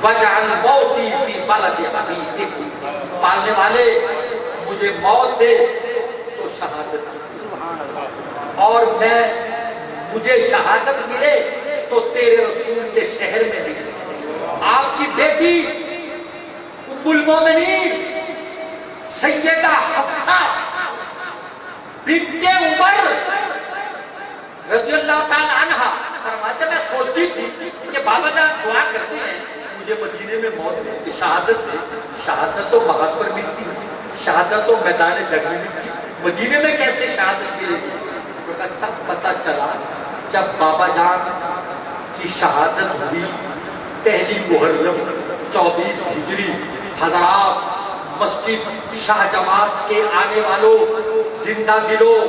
واجعل موتی فی بلد حبیبک. پالنے والے مجھے موت دے تو شہادت اور مجھے شہادت ملے تو تیرے رسول کے شہر میں ملے. آپ کی بیٹی ام المومنین سیدہ حفصہ بنت عمر رضی اللہ تعالی عنہ فرماتے میں سوچتی تھی کہ بابا جان دعا کرتے ہیں مجھے مدینے میں موت دے کہ شہادت دے. شہادت تو محاذ پر ملتی ہے, شہادت تو میدان جنگ میں ملتی, مدینے میں کیسے شہادت ملے گی؟ تب پتہ چلا جب بابا جان کی شہادت ہوئی 1 محرم 24 ہجری. حضرات مسجد شاہ جماعت کے آنے والوں, زندہ دلوں,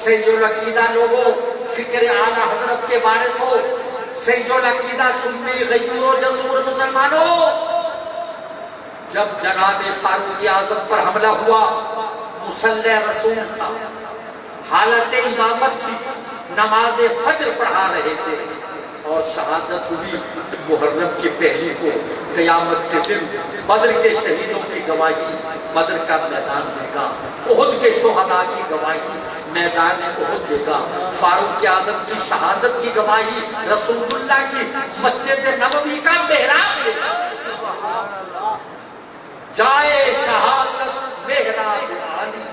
سید العقیدہ لوگوں, فکر اعلیٰ حضرت کے وارث ہو, سید العقیدہ سنی غیور و جسور مسلمانوں, جب جناب فاروق اعظم پر حملہ ہوا مصلی رسول تھا, حالت امامت تھی, نماز فجر پڑھا رہے تھے اور شہادت ہوئی محرم کی پہلی کو. قیامت کے دن بدر کے شہیدوں کی گواہی بدر کا میدان دے گا, احد کے شہداء کی گواہی میدان احد دے گا, فاروق اعظم کی شہادت کی گواہی رسول اللہ کی مسجد نبوی کا محراب دے گا. جائے شہادت محراب عالی,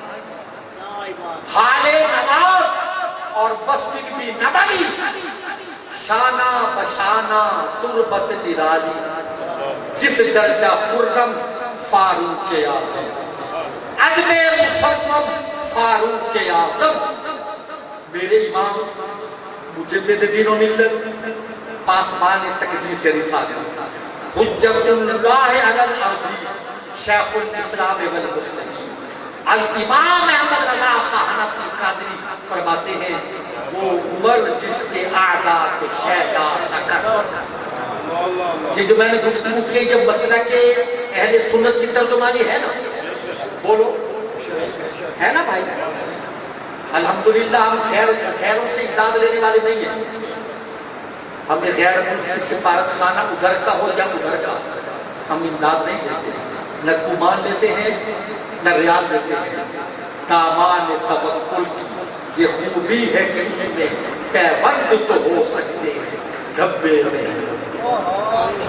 حال نماز اور مسجد بھی نبوی, شانہ بشانہ تربت نرالی, جس درجہ خرم فاروق اعظم, عزم مصمم فاروق اعظم. میرے امام مجدد دین و ملت پاسبان تقدیس رسالت حجت اللہ علی الارض شیخ الاسلام والمسلمین الامام احمد رضا خان حنفی قادری فرماتے ہیں وہ عمر جس کے اعداء کے شہدا شکر. یہ جو میں نے گفتگو کی جب مسئلہ کے اہل سنت کی ترجمانی ہے نا, بولو ہے نا بھائی, الحمدللہ ہم خیروں سے امداد لینے والے نہیں ہیں. ہمیں غیر ملک کی سفارت خانہ ادھر کا ہو یا ادھر کا, ہم امداد نہیں لیتے, نہ کومان لیتے ہیں نہ ریال لیتے ہیں. دامان توکل کی یہ خوبی ہے کہ اس میں پیوند تو ہو سکتے ہیں دھبے میں.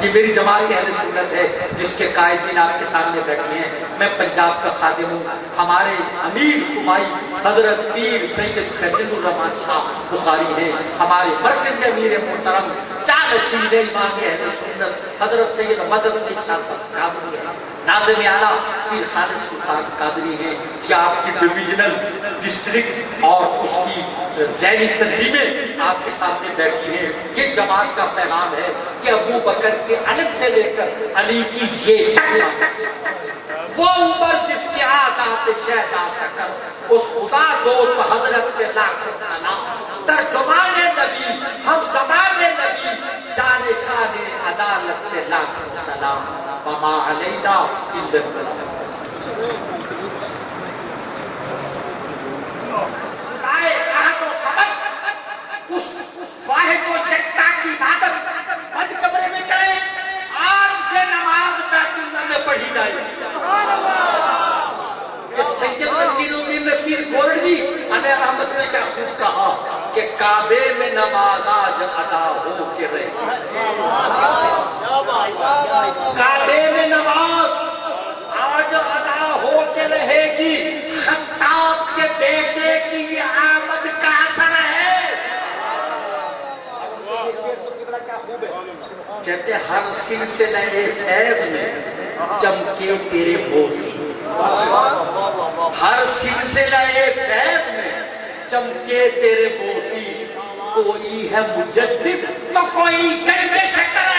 یہ میری جماعت اہل سنت ہے جس کے قائدین آپ کے سامنے بیٹھے ہیں. میں پنجاب کا خادم ہوں. ہمارے امیر صوبائی حضرت پیر سید خلیل الرحمن شاہ بخاری ہیں. ہمارے مرکز امیر محترم جانشین امام اہل سنت حضرت سید مظہر سید شاہ صاحب قادری ہیں. ناظم اعلیٰ پیر خالد سلطان قادری ہیں. یہ آپ کی ڈویژنل ڈسٹرکٹ اور اس کی ذیلی تنظیمیں آپ کے سامنے بیٹھی ہیں. یہ جماعت کا پیغام ہے کہ ابو بکر کے علم سے لے کر علی کی یہ وہ عمر جس کے آداب شہدا سکر, اس خدا دوست حضرت کے لاکھ سلام, ترجمان نبی ہم زبان نبی جانشان عدالت کے لاکھ سلام, وما علینا الا البلاغ. خدائے احد و صمد اس واحد و یکتا کی عبادت بند کمرے میں کریں, آج سے نماز بیت اللہ میں پڑھی جائے. کہ سید نصیر الدین نصیر گورڈی علیہ رحمت نے کیا خوب کہا کہ کعبے میں نماز آج ادا ہو کے رہے, کعبے میں نماز آج ادا ہو کے رہے گی. خطاب کے بیٹے کی یہ آمد کا اثر ہے. کہتے ہر سلسلہ فیض میں چمکے تیرے موتی, ہر سلسلہ فیض میں چمکے تیرے موتی. کوئی ہے مجدد تو کوئی کلب شکر ہے.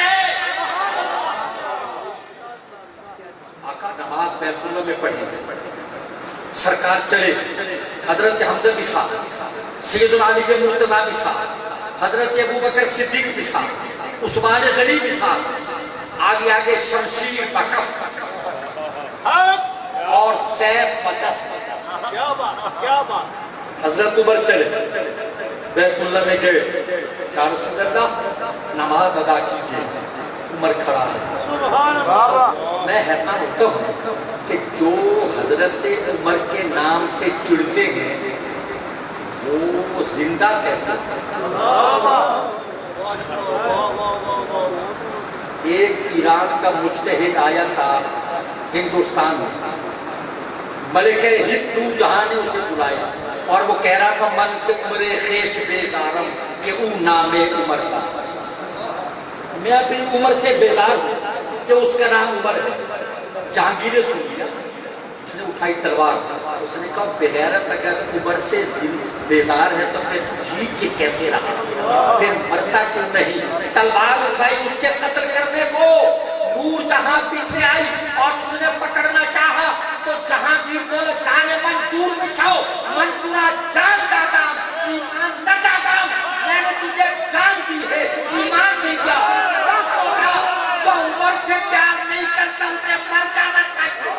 بیت اللہ میں پڑھیں گے. سرکار چلے, حضرت حمزہ بھی ساتھ, سیدنا علی کے مرتضیٰ بھی ساتھ, حضرت ابوبکر صدیق بھی ساتھ, عثمان غنی بھی ساتھ, آگے آگے شمشیر بکف اور سیف فتح. حضرت عمر چلے, بیت اللہ میں گئے, یا رسول اللہ نماز ادا کیجئے. عمر کھڑا ہے. میں حیران ہوتا ہوں کہ جو حضرت عمر کے نام سے چڑھتے ہیں وہ زندہ کیسے. ایک ایران کا مجتہد آیا تھا ہندوستان میں, ملکہ ہند نور جہاں نے اسے بلایا اور وہ کہہ رہا تھا من سے عمر خیش بیزارم کہ او نام عمر کا. میں اپنی عمر سے بیزار ہوں کہ اس کا نام عمر ہے. جہانگیر سنی, اس نے اٹھائی تلوار, اس نے کہا بغیرت اگر عمر سے بیزار ہے تو پھر جیت کے کیسے رہا, پھر مرتا کیوں نہیں. تلوار اٹھائی اس کے قتل کرنے کو, نور جہاں پیچھے آئی اور اس نے پکڑنا چاہا تو جہانگیر بولے جانے من دور بچھاؤ, من تورا جان دادا ایمان نہ دادا, میں نے تجھے جان دی ہے ایمان نہیں دیا. تو عمر سے پیار نہیں کرتا اسے مر جانا چاہیے.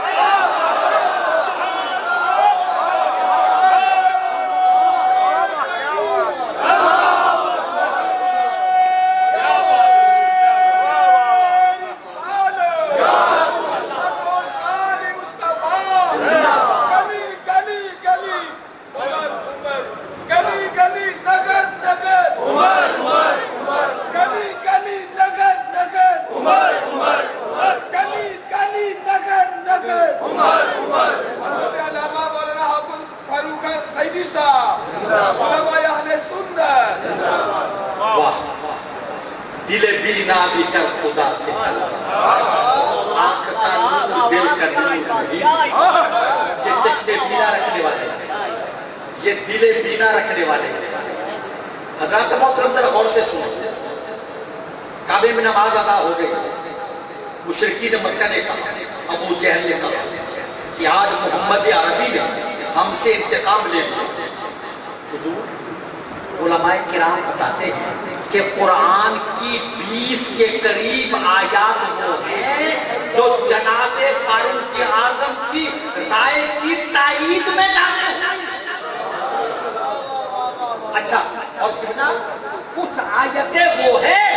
دل بینا بھی کر خدا سے, آنکھ کا نور دل کا نور نہیں. یہ چشم بینا رکھنے والے, یہ دل بینا رکھنے والے. حضرات محترم ذرا غور سے سنو. کعبے میں نماز ادا ہو گئی. مشرکین مکہ نے کہا, ابو جہل نے کہا کہ آج محمد عربی نے ہم سے انتقام لے لیا. حضور علماء کرام بتاتے ہیں کہ قرآن کی 20 کے قریب آیات وہ ہیں جو جناب فاروق اعظم کی رائے کی تائید میں لاتے ہیں. اچھا, اور کتنا کچھ آیتیں وہ ہیں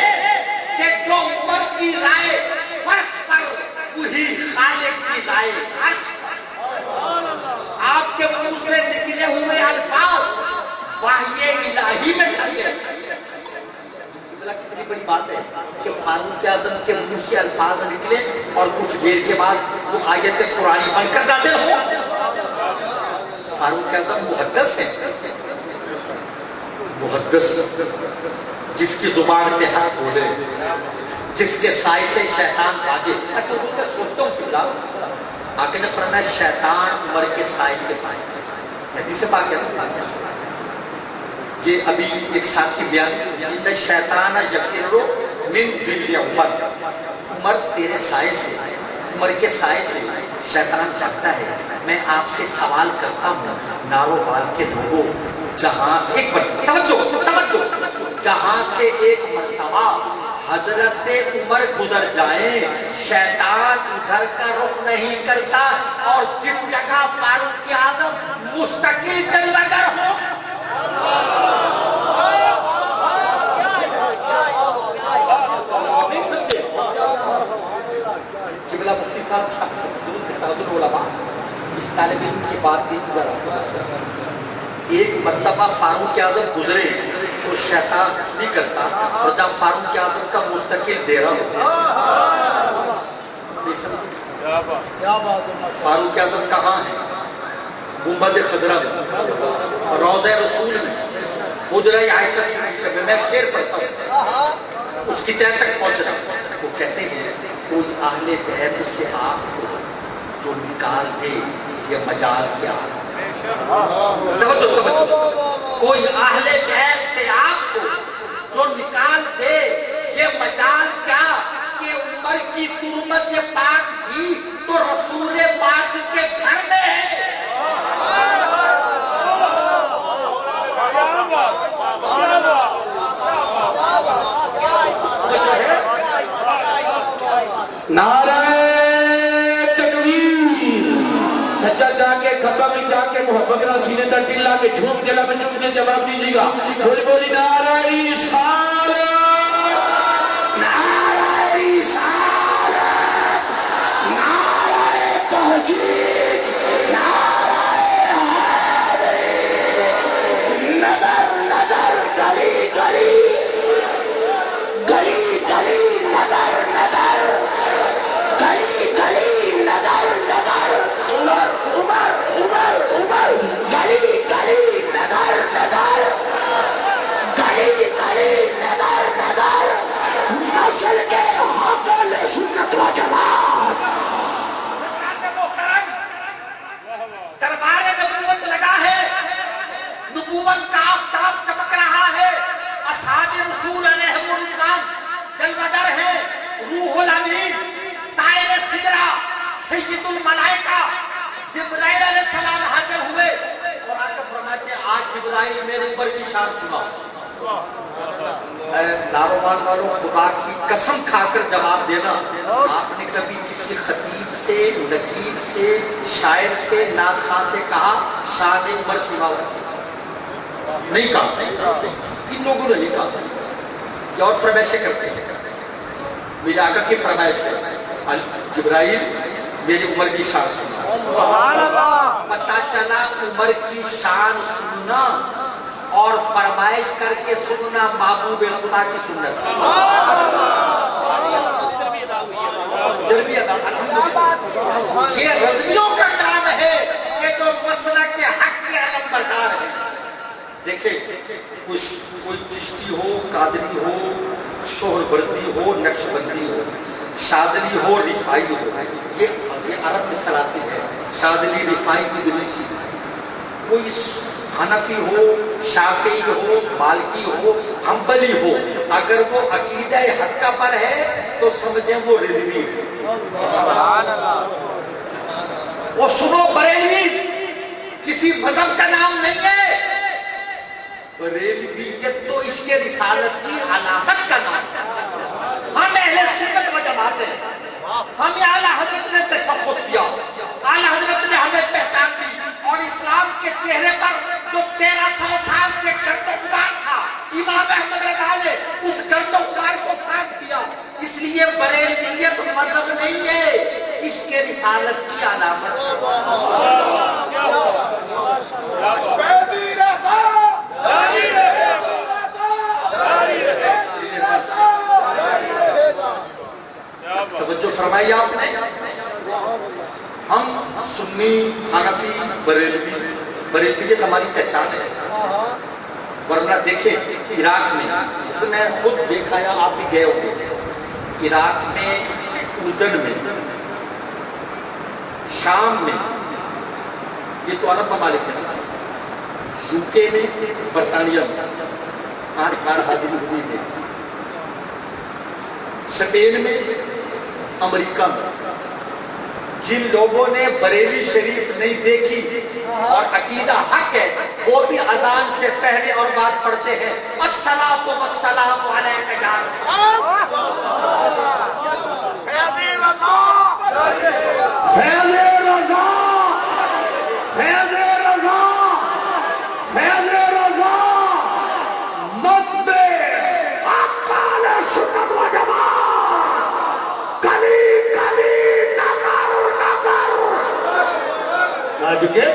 کہ جو عمر کی رائے فرض پر وہی خالق کی رائے. آپ کے منہ سے نکلے ہوئے الفاظ وحی الہی میں ڈھکے رکھے. کتنی بڑی بات ہے کہ فاروق اعظم کے منہ سے الفاظ نکلے اور کچھ دیر کے بعد وہ آیت قرآنی بن کر نازل ہو. فاروق اعظم محدث ہے, محدث جس کی زبان پہ حق بولے, جس کے سائے سے شیطان بھاگے. اچھا میں سوچتا ہوں کہ آقا نے فرمایا شیطان عمر کے سائے سے بھاگے. حدیث پاک ہے. یہ ابھی ایک ساتھی بیان ان شیطان یفر من ذل عمر, عمر تیرے سائے سے, عمر کے سائے سے شیطان بھاگتا ہے. میں آپ سے سوال کرتا ہوں نارووال کے لوگوں, جہاں سے ایک توجہ جہاں سے ایک مرتبہ حضرت عمر گزر جائیں شیطان ادھر کا رخ نہیں کرتا, اور جس جگہ فاروق اعظم مستقل جلوگر ہو قبلہ مفتی صاحب العلماء اس طالب علم کی بات بھی ذرا. ایک مرتبہ فاروق اعظم گزرے تو شیطان نہیں کرتا, اور جب فاروق اعظم کا مستقل دیرہ ہو. فاروق اعظم کہاں ہے؟ گنبد خضرا میں, روضہ رسول میں, حجرہ عائشہ سے. میں شعر پڑھتا ہوں, اس کی تہ تک پہنچ رہا ہوں. وہ کہتے ہیں کوئی اہل بیت سے آپ کو جو نکال دے یہ مجال کیا. کوئی اہل بیت سے آپ کو جو نکال دے یہ مجال کیا کہ عمر کی ترمت پاک بھی تو رسول پاک در چلا کے جھوم کے لب چوم کے جواب دیجیے گا. بولی بولی نعرہ رسالت، نعرہ رسالت، نعرہ تحقیق، نعرہ حیدری، نظر نظر گلی گلی، گلی گلی نظر نظر، گلی گلی نظر نظر، عمر عمر عمر عمر، گلی گلی نظر نظر، گلی گلی نظر نظر، نسل کے حامل سنت و جماعت. دربار نبوت لگا ہے، نبوت کا آفتاب چمک رہا ہے، اصحاب رسول علیہ السلام جلوہ در ہے، روح الامین، طائر سدرہ، سید الملائکہ، جبرائیل علیہ السلام حاضر ہوئے اور آ کے فرماتے ہیں آج جبرائیل میرے اوپر کی شان سنا. ناروبان والوں، خدا کی قسم کھا کر جواب دینا، آپ نے کبھی کسی خطیب سے، نقیب سے، شاعر سے، نعت خواں سے کہا شان عمر سنا؟ نہیں کہا. ان لوگوں نے نہیں کہا. یہ اور فرمائشیں کرتے ہیں. میرے آقا کی فرمائش ہے جبرائیل میری عمر کی شان سنا. پتہ چلا عمر کی شان سننا اور فرمائش کر کے سننا محبوب خدا کی سنت. یہ رضویوں کا کام ہے کہ جو مسلک کے حق کے علم بردار ہیں. دیکھیں کوئی چشتی ہو، قادری ہو، سہروردی ہو، نقشبندی ہو، شاذلی ہو، رفاعی ہو، یہ عرب میں سلاسی ہے. شاذلی، رفاعی کی دنیسی. کوئی حنفی ہو، شافعی ہو، مالکی ہو، حنبلی ہو، اگر وہ عقیدہ حقہ پر ہے تو سمجھیں وہ رضوی ہے. وہ سنو، بریلوی کسی مذہب کا نام نہیں ہے. بریلویت تو اس کے رسالت کی علامت کا نام ہے. ہم اہل سنت و جماعت ہیں. ہمیں اعلیٰ حضرت نے تشخص دیا، اعلیٰ حضرت نے ہمیں پہچان دی، اور اسلام کے چہرے پر جو 1300 سال سے گرد و غبار تھا، امام احمد رضا نے اس گرد و غبار کو صاف کیا. اس لیے بریلویت مذہب نہیں ہے، اس کے رسالت کی علامت. توجہ فرمائی آپ نے. ہم سنی، حنفی، بریلویت ہماری پہچان ہے. ورنہ دیکھیں عراق میں، جسے میں خود دیکھا یا آپ بھی گئے ہوں گے، عراق میں، اردن میں، شام میں، یہ تو عرب ممالک ہیں، یوکے میں، برطانیہ میں 5 بار حاضری ہوئی ہے، اسپین میں، امریکہ میں. جن لوگوں نے بریلی شریف نہیں دیکھی اور عقیدہ حق ہے، وہ بھی اذان سے پہلے اور بعد پڑھتے ہیں الصلاۃ والسلام علیک یا فیض رضا، فیض رضا، فیض رضا، فیض رضا، مطبع اقوال سنت و جماعت، گلی گلی نگر نگر، گج کے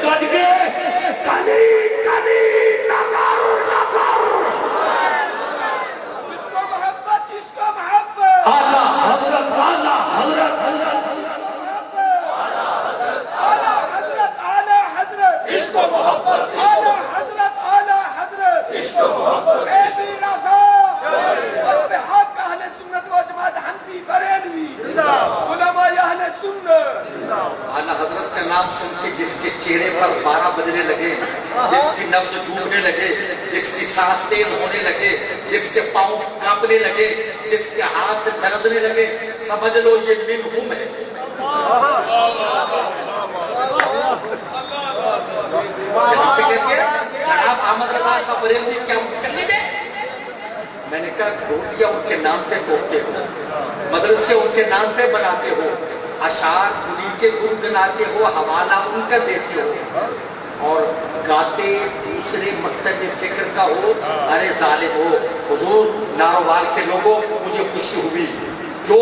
کلی کلی نگر نگر. اس کو محبت، اس کو محبت، اعلیٰ حضرت، اعلیٰ حضرت، اعلیٰ حضرت، اعلیٰ حضرت، اس کو محبت، اعلیٰ حضرت، اعلیٰ حضرت، اس کو محبت. فیض رضا، مذہب حق اہل سنت و جماعت، حنفی، بریلوی، علماء اہل سنت. اعلیٰ حضرت کا نام سن کے جس کے چہرے پر 12 بجنے لگے، جس کی نبض ڈوبنے لگے، جس کی سانس تیز ہونے لگے، جس کے پاؤں کانپنے لگے، جس کے ہاتھ لرزنے لگے، سمجھ لو یہ منہم ہے. ہم سے کہتے ہیں جناب احمد رضا صاحب بریلوی کیا کرنے دیں؟ میں نے کہا روٹیاں ان کے نام پہ توڑتے ہو، مدرسے ان کے نام پہ بناتے ہو، اشعار انہی کے گنگناتے ہو، حوالہ ان کا دیتے ہو، اور گاتے دوسرے مکتب فکر کا ہو، ارے ظالم ہو حضور ناروال کے لوگوں مجھے خوشی ہوئی جو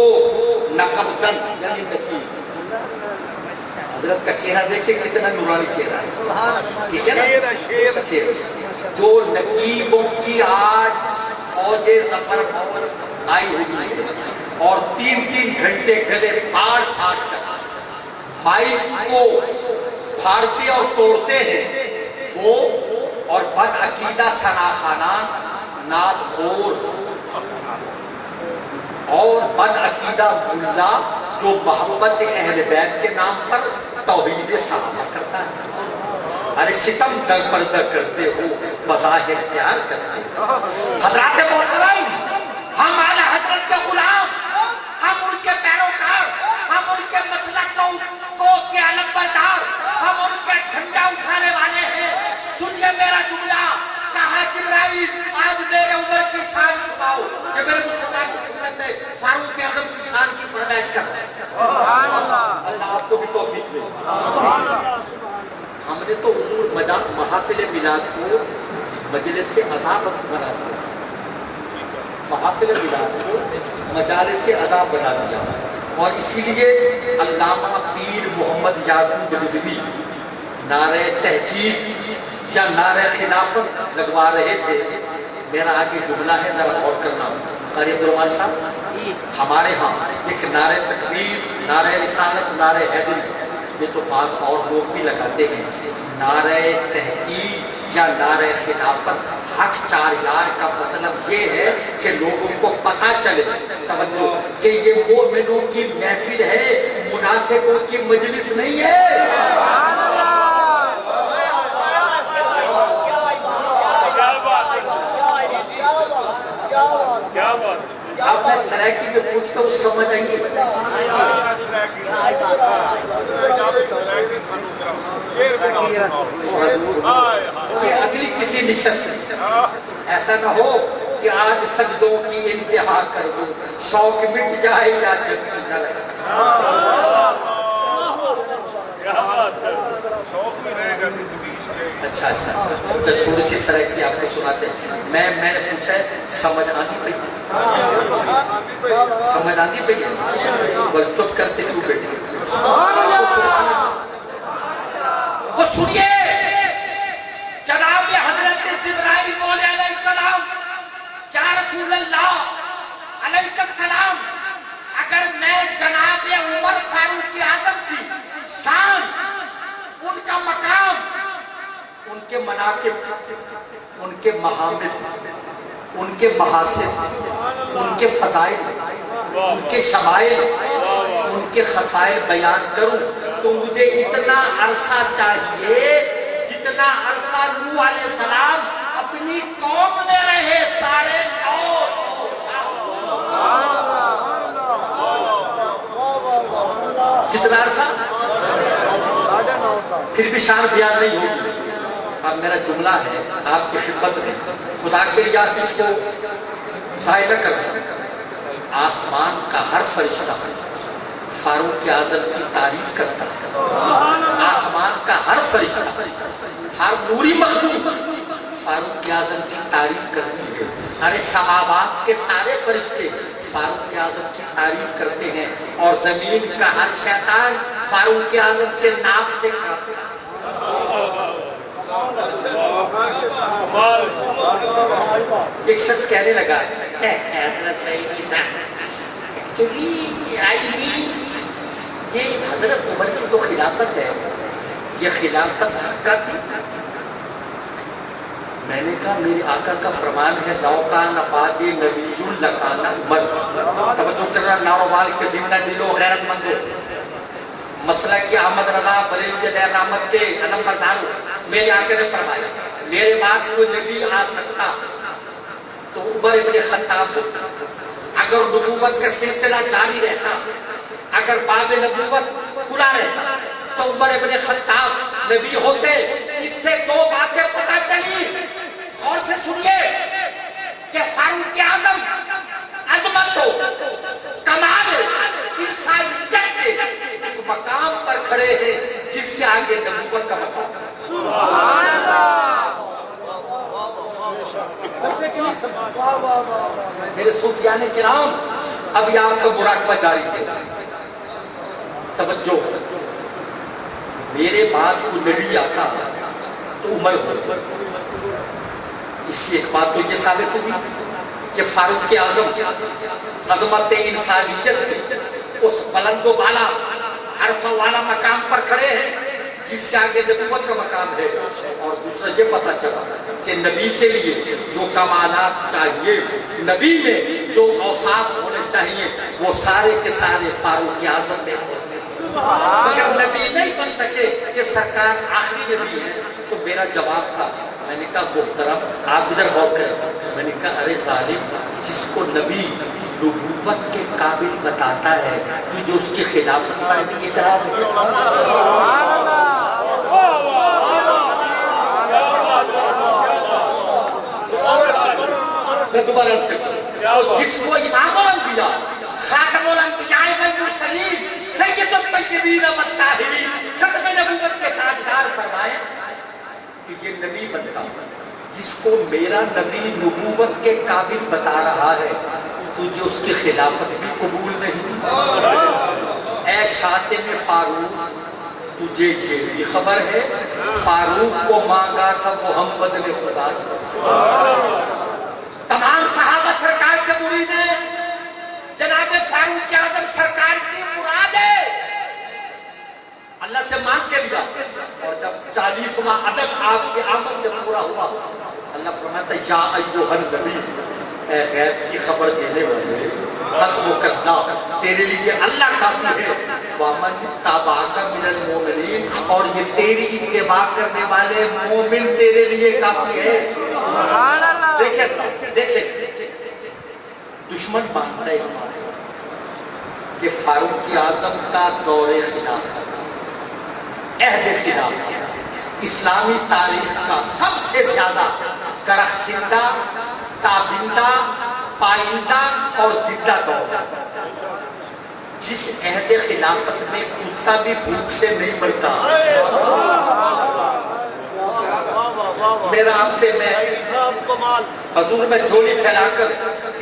نقب زن یعنی نقیب، حضرت کا چہرہ دیکھیں کتنا نورانی چہرہ ہے، ٹھیک ہے نا، جو نقیبوں کی آج فوج ظفر بھور آئی ہوئی ہے اور 3 گھنٹے گلے پھاڑ پھاڑ کر مائک کو پھاڑتے اور توڑتے ہیں وہ، اور بد عقیدہ ثناخانان ناد خور اور بد عقیدہ ملا جو محبت اہل بیت کے نام پر توحید صحابہ کرتا ہے، ارے ستم در پردہ کرتے ہو بظاہر پیار کرتے ہو۔ حضرات محترم، ہم اعلی حضرت کے غلام، ہم ان کے پیروکار، ہم ان کے مسلک کو کے علم بردار، ہم ان کے جھنڈا اٹھانے والے ہیں۔ سنیے میرا جملہ، کہا جبرائیل آج میرے عمر کی شان سناؤ، کہ میرے مصطفیٰ کی سنت ہے فاروق اعظم کی شان کی فرمائش کرتا ہے۔ اللہ آپ کو بھی توفیق دے۔ ہم نے تو حضور محافل میلاد کو مجلس عذاب بنا دیا، محافل میلاد کو مجالس عذاب بنا دیا، اور اسی لیے علامہ پیر محمد یعقوب رضوی نعرہ تحقیق یا نعرہ خلافت لگوا رہے تھے۔ میرا آگے جملہ ہے، ذرا غور کرنا، قاری عبدالرحمن صاحب، ہمارے ہاں ایک نعرہ تکبیر، نعرہ رسالت، نعرہ حیدر، یہ تو بعض اور لوگ بھی لگاتے ہیں، نعرہ تحقیق یا نعرہ خلافت حق 4 یار کا مطلب یہ ہے کہ لوگوں کو پتہ چلے توجہ کہ یہ مومنوں کی محفل ہے، منافقوں کی مجلس نہیں ہے۔ اب میں سرائکی جو پوچھتا ہوں سمجھ آئیے، یہ اگلی کسی نشست ایسا نہ ہو کہ آج سجدوں کی انتہا کر دوں، شوق مٹ جائے یا جب نہ رہے۔ اچھا جب تھوڑی سی سرائکی آپ کو سناتے ہیں۔ میں نے پوچھا ہے سمجھ آنی پئی، سمجھ آنی پئی، بل چپ کرتے کیوں بیٹھے؟ وہ سنیے، جناب حضرت جبرائیل بولے علیہ السلام، یا رسول اللہ علیہ السلام، اگر میں جناب عمر فاروق اعظم کی شان، ان کا مقام، ان کے مناقب، ان کے محامد، ان کے محاسن، ان کے فضائل، ان کے شمائل، ان کے خصائل بیان کروں تو مجھے اتنا عرصہ چاہیے جتنا عرصہ نوح علیہ السلام اپنی قوم میں رہے، 950 کتنا عرصہ؟ پھر بھی شان بیان نہیں ہوگی۔ اب میرا جملہ ہے آپ کی خدمت میں، خدا کے لیے آپ اس کو ضائع نہ کریں۔ آسمان کا ہر فرشتہ فاروق اعظم کی تعریف کرتا ہے، آسمان کا ہر فرشتہ، ہر نوری مخلوق فاروق اعظم کی تعریف کرتی ہے۔ ارے سماوات کے سارے فرشتے فاروق اعظم کی تعریف کرتے ہیں، اور زمین کا ہر شیطان فاروق اعظم کے نام سے کافر ہے۔ ایک شخص کہنے لگا یہ حضرت عمر کی تو خلافت ہے، یہ خلافت حقہ تھی؟ میں نے کہا میرے آقا کا فرمان ہے، لوکان بعد نبی لکان عمر۔ توجہ کرنا ناروال کے زندہ دلوں غیرت مندوں، مسئلہ کی احمد رضا بریلوی دیر رحمت کے علم برداروں، میرے آقا نے فرمایا میرے بعد کوئی نبی آ سکتا تو عمر ابن خطاب ہوتا، اگر نبوت کا سلسلہ جاری رہتا، اگر باب نبوت کھلا رہتا تو عمر ابن خطاب نبی ہوتے۔ اس سے 2 باتیں پتہ چلی، اور سے سنیے کہ فاروق اعظم عظمت ہو، کمال انسانیت کے اس مقام پر کھڑے ہیں جس سے آگے نبوت کا مقام ہے۔ میرے صوفیان کرام، اب یہ آپ کا مراقبہ جاری ہے، توجہ، میرے بعد کوئی نبی آتا تو عمر ہوتی، اس سے ایک بات تو یہ ثابت ہوئی کہ فاروق اعظم عظمت انسانیت اس بلند و بالا عرفہ والا مقام پر کھڑے ہیں جس سے آگے نبوت کا مقام ہے، اور دوسرا یہ پتہ چلا کہ نبی کے لیے جو کمالات چاہیے، نبی میں جو اوصاف ہونے چاہیے، وہ سارے کے سارے فاروق اعظم میں ہوتے ہیں، مگر نبی نہیں بن سکے کہ سرکار آخری نبی ہے۔ تو میرا جواب تھا، میں نے کہا محترم آپ ذرا غور کریں، میں نے کہا ارے ظالم، جس کو نبی نبوت کے قابل بتاتا ہے تو جو اس کی خلافت پر بھی اعتراض ہے۔ میں دوبارہ عرض کرتا ہوں، اور جس کو امام الانبیاء خاتم الانبیاء والمرسلین سید الطیبین والطاہرین ختم نبوت کے تاجدار فرمائے کہ یہ نبی بنتا، جس کو میرا نبی نبوت کے قابل بتا رہا ہے تجھے اس کی خلافت بھی قبول نہیں۔ اے شاطن فاروق، تجھے یہ بھی خبر ہے فاروق کو مانگا تھا محمد نے خدا سے، تمام صحابہ سرکار کے مرید ہیں، جناب فاروق اعظم سرکار کی مراد ہے، اللہ سے مانگ کے لیا، اور جب 40واں عدد آپ کی آمد سے پورا ہوا، اللہ فرماتا یا ایھا النبی، اے غیب کی خبر دینے والے، حسبک اللہ، تیرے لیے اللہ کافی ہے، وَمَنِ اتَّبَعَكَ مِنَ الْمُؤْمِنِينَ، اور یہ تیری اتباع کرنے والے مومن تیرے لیے کافی ہے۔ دیکھیں دشمن مانتا ہے اس بات کہ فاروق اعظم کا دور خلافت، عہد خلافت اسلامی تاریخ کا سب سے زیادہ درخشندہ، تابندہ، پائندہ اور زندہ دور، جس عہد خلافت میں کتا بھی بھوک سے نہیں مرتا۔ میرا آپ سے میں حضور میں جھولی پھیلا کر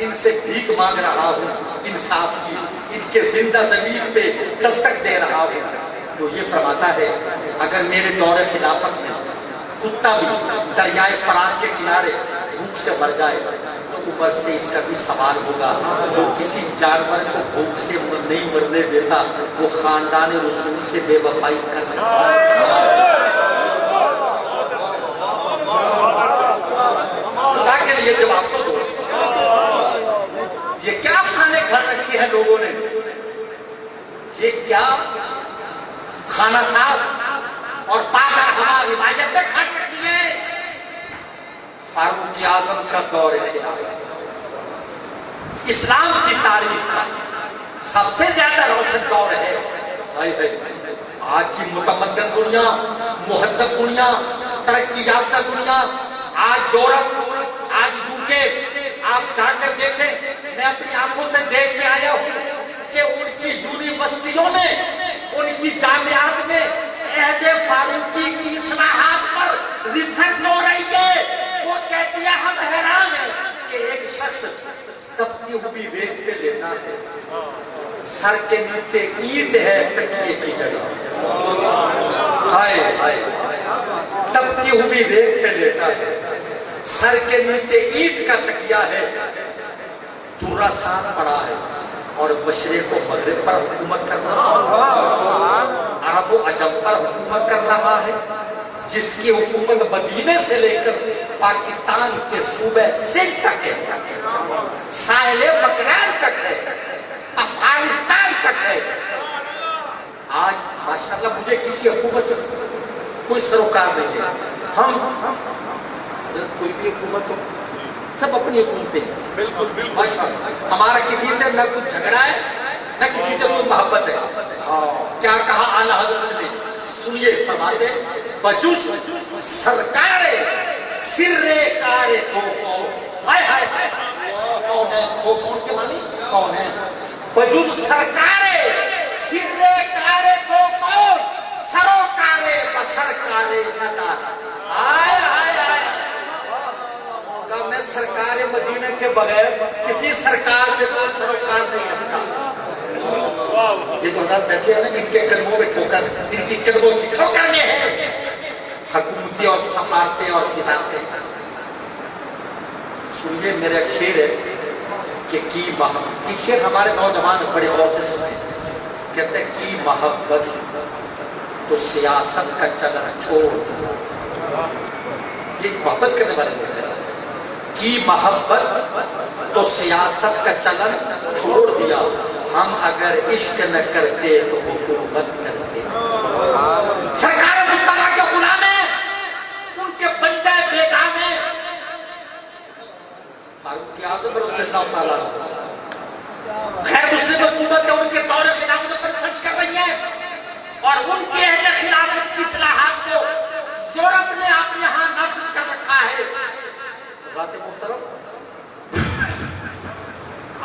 ان سے بھیک مانگ رہا ہوں انصاف کی، ان کے زندہ ضمیر پہ دستک دے رہا ہوں، تو یہ فرماتا ہے اگر میرے دور خلافت میں کتا بھی دریائے فرات کے کنارے بھوک سے مر جائے تو اوپر سے اس کا بھی سوال ہوگا، جو کسی جانور کو بھوک سے نہیں مرنے دیتا وہ خاندان رسول سے بے وفائی کر سکتا ہے۔ خدا کے لیے جواب تو دو، یہ کیا خانے گھر رکھی ہے لوگوں نے، یہ کیا خانہ صاحب اور پادر ہمارا روایتیں کھڑ رکھی ہیں۔ فاروق اعظم کا دور خلافت اسلام کی تاریخ کا سب سے زیادہ روشن دور ہے۔ آج کی متمدن دنیا، مہذب دنیا، ترقی یافتہ دنیا، آج یورپ، آج یوکے، آپ جا کر دیکھیں، میں اپنی آنکھوں سے دیکھ کے آیا ہوں کہ ان کی یونیورسٹیوں میں، ان کی جامعات میں عہد فاروقی کی اصلاحات پر ریسرچ ہو رہی ہے۔ وہ کہتی ہے ہم حیران ہیں کہ ایک شخص تپتی ہوئی ریت پہ لیٹا ہے، سر کے نیچے اینٹ ہے تکیے کی جگہ، ہائے ہائے، تپتی ہوئی ریت پہ لیٹا ہے، سر کے نیچے اینٹ کا تکیہ ہے، دورہ ساتھ پڑا ہے، اور مشرق و مغرب پر حکومت کر رہا ہے، عرب و عجم پر حکومت کر رہا ہے، جس کی حکومت مدینے سے لے کر پاکستان کے صوبہ سندھ تک ہے، ساحل بکران تک ہے، افغانستان تک ہے۔ آج ماشاءاللہ مجھے کسی حکومت سے کوئی سروکار نہیں ہے، ہم کوئی بھی حکومت ہو سب اپنی حکومتیں ہیں، ہمارا کسی سے نہ کچھ جھگڑا ہے نہ کسی سے کوئی محبت ہے۔ کیا کہا اعلیٰ حضرت نے، سنیے، فرماتے بجوش سرکار سر کار کو ہائے ہائے ہائے، کون ہے وہ؟ کون کے معنی کون ہے؟ بجوش سرکار سر کار کو کون، سروکار بسر کار ندار، آئے آئے آئے، کہ میں سرکار سرکار مدینہ کے بغیر کسی سرکار سے کوئی سروکار نہیں رکھتا. یہ تو حضرت بیٹھے ہیں نا، ان کے قدموں میں ٹھوکر، ان کی قدموں کی ٹھوکر میں ہے حکومتیں اور سفارتیں اور وزارتیں. سنیے میرا ایک شعر ہے کہ کی محبت، یہ شعر ہمارے نوجوان بڑے غور سے سنے. کہتے ہیں کی محبت تو سیاست کا چلن چھوڑ دیا. یہ محبت کرنے والے ہیں. کی محبت تو سیاست کا چلن چھوڑ دیا، ہم اگر عشق نہ کرتے تو حکومت کرتے. سرکار مصطفیٰ کے غلام ہیں، ان کے بندے بیگام ہیں. فاروق اعظم رضی اللہ تعالیٰ خیر مسلم حکومت ہے، ان کے دور خلافت پر سچ کر رہی ہے، اور ان کے اہل خلافت کی اصلاحات کو یورپ نے اپنے ہاں نافذ کر رکھا ہے. حضرات محترم،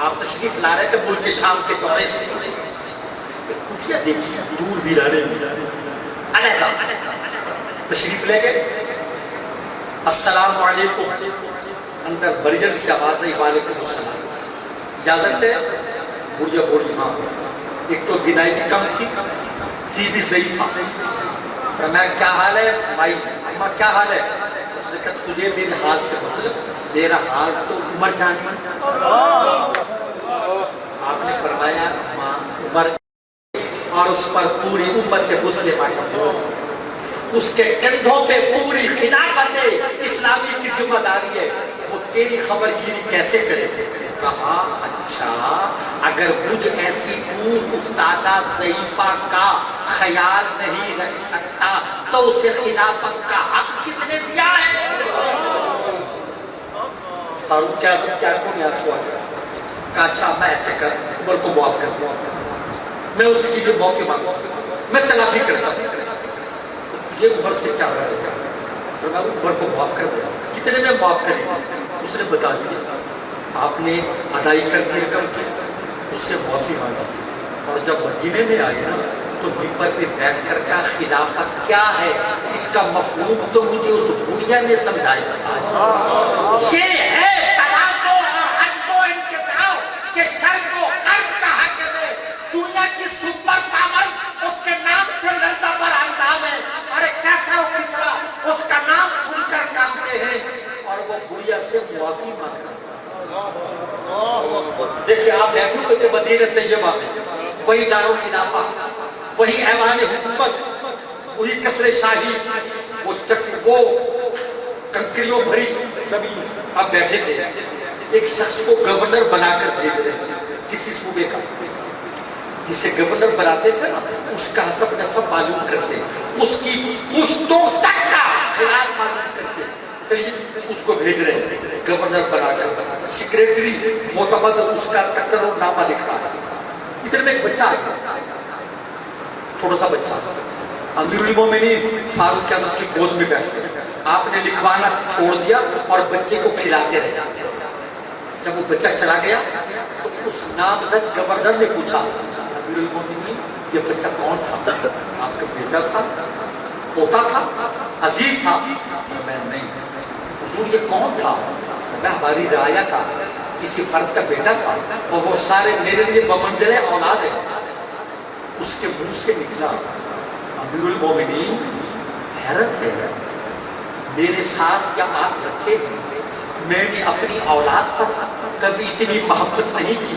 آپ تشریف لا رہے تھے ملک شام کے دورے سے، کٹیا دیکھیے دور ویرانے علیحدہ تشریف لے گئے. السلام علیکم، اندر بریجر سے آواز ہے وعلیکم السلام. اجازت ہے؟ بڑھیا بولی ہاں. ایک تو بینائی بھی کم تھی بھی ضعیفہ. فرمایا کیا حال ہے بھائی، اماں کیا حال ہے؟ اس نے کہا تجھے میرے حال سے مطلب، میرا حال تو عمر جانی. آپ نے فرمایا ماں عمر اور اس پر پوری امت مسلمہ کا بوجھ، اس کے کندھوں پہ پوری خلافت اسلامی کی ذمہ داری ہے، وہ تیری خبر گیری کیسے کرے؟ کہا اچھا، اگر مجھ ایسی اون استادہ ضعیفہ کا خیال نہیں رکھ سکتا تو اسے خلافت کا حق کس نے دیا ہے؟ فاروق اعظم کیا کون یاسو آگیا؟ کہا اچھا میں ایسے کر، عمر کو معاف کر دوں، میں اس کی جو معافی مانگوں، میں تلافی کرتا ہوں. یہ عمر سے کیا رہا ہے؟ فرمایا عمر کو معاف کر دیا. کتنے میں معاف کریں گے؟ اس نے بتا دیا. آپ نے ادائی کر دی رقم کی، اس سے معافی مانگی. اور جب مدینے میں آئے نا تو ممبر پہ بیٹھ کر کا خلافت کیا ہے اس کا مفہوم تو مجھے اس بڑھیا نے سمجھایا تھا. یہ ہے تنازع اور عجز و انکسار کہ شر کو غرب کہا کرے. دنیا کی سپر پاور اس کے نام سے لرزہ پر اندام ہے. ارے کیسا ہو کسرا اس کا نام سن کر کانپتے ہیں، اور وہ بڑھیا سے معافی مانگتا. دیکھیں آپ بیٹھے ہوئے تھے مدینہ طیبہ میں، وہی دارالخلافہ، وہی ایوان حکومت، وہی قصر شاہی، وہ کنکریوں بھری زمین. آپ بیٹھے تھے، ایک شخص کو گورنر بنا کر بھیج رہے تھے کسی صوبے کا. جسے گورنر بناتے تھے نا اس کا حسب نسب معلوم کرتے، اس کی پشتوں تک کا خیال معلوم کرتے. چلیے اس کو بھیج رہے ہیں گورنر بنا کر. سیکریٹری معتمد اس کا تقرر نامہ لکھ رہا ہے. ادھر میں ایک بچہ آیا، چھوٹا سا بچہ، امیر المومنین فاروق اعظم کی گود میں بیٹھ گیا. آپ نے لکھوانا چھوڑ دیا اور بچے کو کھلاتے رہے. جب وہ بچہ چلا گیا تو اس نامزد گورنر نے پوچھا امیر المومنین یہ بچہ کون تھا؟ آپ کا بیٹا تھا، پوتا تھا، عزیز تھا؟ میں نہیں. حضور یہ کون تھا؟ میں ہماری رعایا کا کسی فرد کا بیٹا تھا، اور وہ سارے میرے لیے بمنزل اولاد ہے. اس کے منہ سے نکلا امیر المومنین حیرت ہے، میرے ساتھ یا آپ رکھے میں نے اپنی اولاد پر کبھی اتنی محبت نہیں کی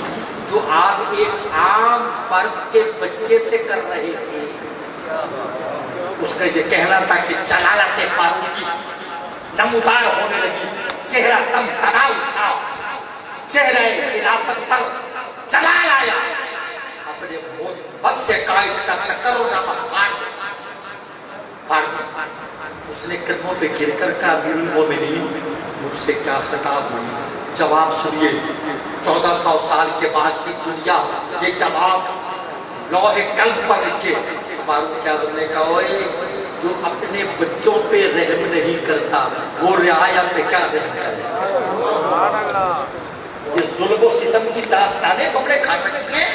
جو آپ ایک عام فرد کے بچے سے کر رہے تھے. اس کا یہ کہنا تھا کہ جلالت فاروقی نمودار ہونے لگی، چہرہ تم تنا اٹھا، چہرہ خلافت پر جلال آیا. اپنے بد سے کہا اس کا تقرر نامہ پھاڑ دیا. اس نے قدموں پہ گر کر کہا امیر المومنین مجھ سے کیا خطاب ہوئی؟ جواب سنیے. 1400 سال کے بعد کی دنیا یہ جواب لوح قلب پر لکھے. فاروق اعظم نے کہا اوئے جو اپنے بچوں پہ رحم نہیں کرتا وہ رعایا پہ کیا رحم کرے؟ یہ ظلم و ستم کی داستانیں تم نے کھا سکتی ہیں.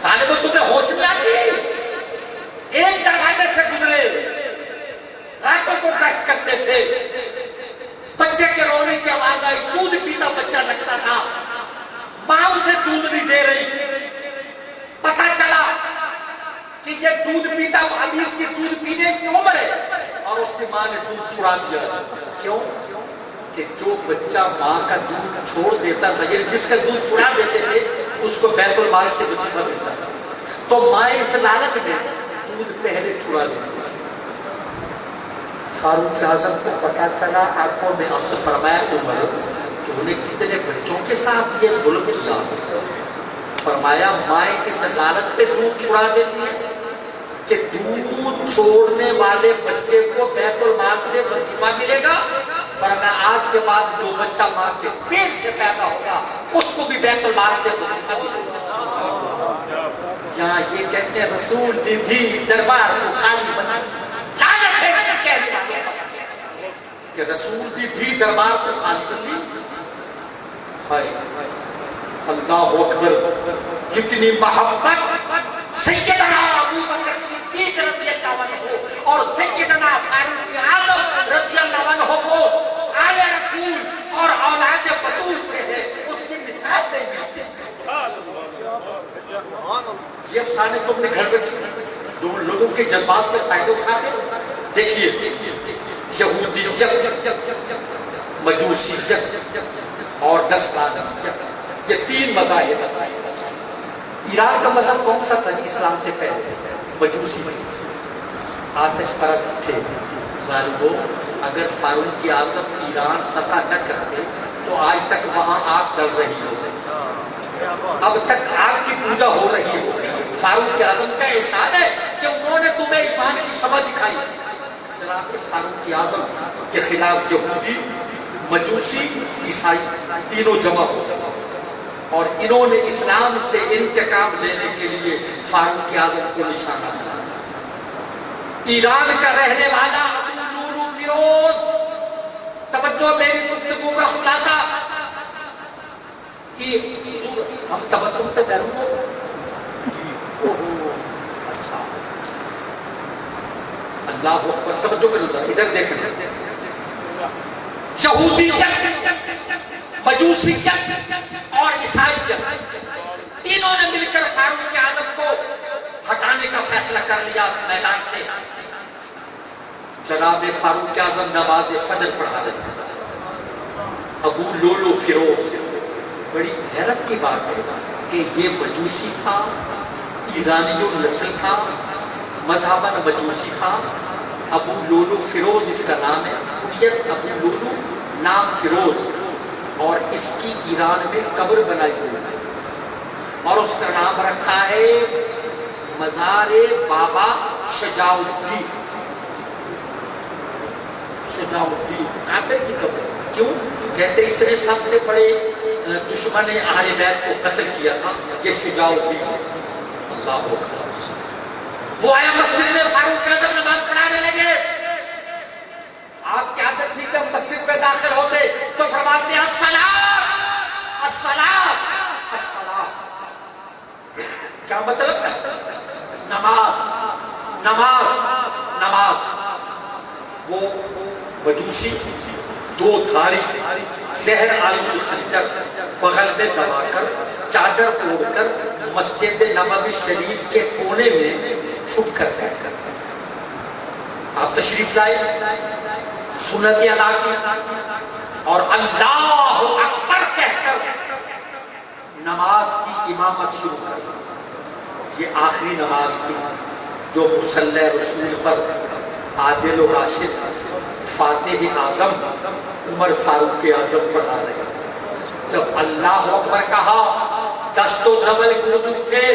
ظالموں تمہیں ہوش نہیں آتی؟ ایک دروازے سے گزرے، راتوں کو گشت کرتے تھے، بچے کے رونے کی کی آواز آئی، دودھ پیتا بچہ لگتا تھا، ماں اسے دودھ نہیں دے رہی، پتہ چلا کہ یہ دودھ پیتا ابھی اس کی دودھ پینے کی عمر ہے، اور اس کی ماں نے دودھ چھڑا دیا۔ کیوں؟ کہ جو بچہ ماں کا دودھ چھوڑ دیتا تھا، یعنی جس کا دودھ چھڑا دیتے تھے، اس کو بیت المال سے وظیفہ ملتا تھا، تو ماں اس لالچ میں دودھ پہلے چھڑا دیتی۔ فاروق اعظم کو پتا چلا، آنکھوں میں آنسو، فرمایا عمر تو نے کتنے بچوں کے ساتھ یہ ظلم کیا؟ فرمایا مائیں اس لالچ پہ دودھ چھڑا دیتی ہے کہ دودھ چھوڑنے والے بچے کو بیت المال سے وظیفہ ملے گا، فرمایا آج کے بعد جو بچہ ماں کے پیٹ سے پیدا ہوگا اس کو بھی بیت المال سے وظیفہ ملے گا۔ یہاں یہ کہتے ہیں رسول دی تھی دربار کو خالی بنا، لعنت ہے اسے کہنے والے کہ رسول دی تھی دربار کو خالی بنا۔ ہائے اللہ اکبر، جتنی محبت سیدنا ابو بکر صدیق رضی اللہ عنہ اور سیدنا فاروق اعظم رضی اللہ عنہ کو آل رسول اور اولاد بطول سے ہے، اس کی مثال نہیں ملتی۔ یہ افسانے کو اپنے گھر میں لوگوں کے جذبات سے فائدہ اٹھاتے۔ دیکھیے یہودیت، مجوسیت اور نصرانیت، یہ تین مذاہب۔ ایران کا مذہب کون سا تھا اسلام سے پہلے؟ مجوسی، آتش پرست تھے۔ ظالموں، اگر فاروق اعظم ایران فتح نہ کرتے تو آج تک وہاں آگ جل رہی ہوتی، اب تک آگ کی پوجا ہو رہی ہوتی۔ فاروق اعظم کا احسان ہے کہ انہوں نے تمہیں ایمان کی شمع دکھائی۔ جناب فاروق اعظم کے خلاف یہودی، مجوسی، عیسائی تینوں جمع ہو گئے، اور انہوں نے اسلام سے انتقام لینے کے لیے فاروق اعظم کو نشانہ بنایا۔ ایران کا رہنے والا ابو لولو فیروز، توجہ میری گفتگو کا خلاصہ، ہم تبسم سے محروم ہو گئے۔ اچھا، اللہ اکبر، توجہ کا نظر ادھر دیکھیں۔ یہودیت، مجوسیت اور عیسائیت تینوں نے مل کر فاروق اعظم کو ہٹانے کا فیصلہ کر لیا میدان سے۔ جناب فاروق اعظم نماز فجر پڑھا رہے ہیں۔ ابو لولو فیروز، بڑی حیرت کی بات ہے کہ یہ مجوسی تھا، ایرانی نسل تھا، مذہباً مجوسی تھا۔ ابو لولو فیروز اس کا نام ہے، کنیت ابو لولو، نام فیروز، اور اس کی ایران میں قبر بنائی ہوئی ہے، اور اس کا نام رکھا ہے مزار بابا شجاع الدین۔ شجاع الدین کافر کی قبر، کیوں؟ کہتے اس نے سب سے بڑے دشمن اہل بیت کو قتل کیا تھا، یہ شجاع الدین ہے۔ اللہ اکبر، وہ آیا مسجد میں، فاروق اعظم نماز پڑھانے لگے۔ آپ کی عادت تھی جب مسجد میں داخل ہوتے تو فرماتے ہیں الصلاۃ الصلاۃ الصلاۃ، کیا مطلب؟ نماز نماز نماز۔ وہ مجوسی دو دھاری زہر آلود خنجر بغل میں دبا کر، چادر اوڑھ کر مسجد نبوی شریف کے کونے میں چھپ کر بیٹھ۔ آپ تشریف لائے، سنت ادا کی اور اللہ اکبر کہہ کر نماز کی امامت شروع کر۔ یہ آخری نماز تھی جو مصلی رسول پر عادل و راشد فاتح اعظم عمر فاروق اعظم پڑھا رہے ہیں۔ جب اللہ اکبر کہا، دشت و جبل گرد اٹھے،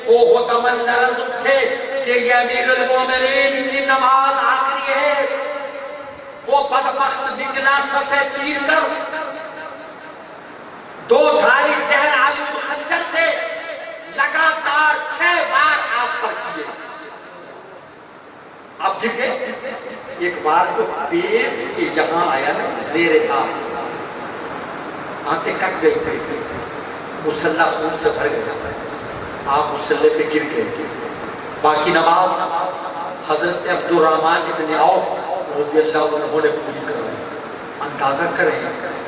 کوہ و دمن لرز اٹھے کہ یہ امیر المومنین کی نماز آخری ہے۔ وہ بدبخت نکلا صفے چیر کر، دو دھاری زہر آلود خنجر سے لگاتار 6 بار آپ پر کیے۔ اب دیکھیں، ایک بار تو پیٹ کے یہاں آیا نا، زیر آنکھ، آنکھیں کٹ گئی، مصلی خون سے بھر گیا، آپ مصلی پہ گر گئے۔ باقی نماز حضرت عبدالرحمن ابن عوف رضی اللہ عنہ نے پوری کرائی۔ اندازہ کریں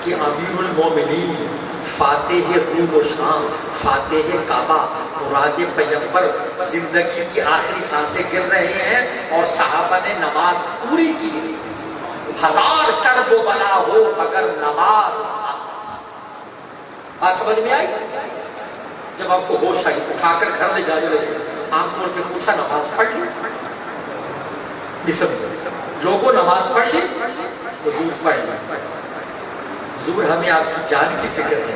کہ امیر المومنین، فاتح روم و شام، فاتح کعبہ، مراد پیغمبر زندگی کی آخری سانسیں گر رہے ہیں اور صحابہ نے نماز پوری کی. 1000 کرب و بلا ہو مگر نماز. بات سمجھ میں آئی؟ جب آپ کو ہوش آئی اٹھا کر گھر لے جانے لگے، آنکھ کھول کے پوچھا نماز پڑھ لی؟ لوگوں نماز پڑھ لی؟ حضور پڑھ لی. حضور ہمیں آپ کی جان کی فکر ہے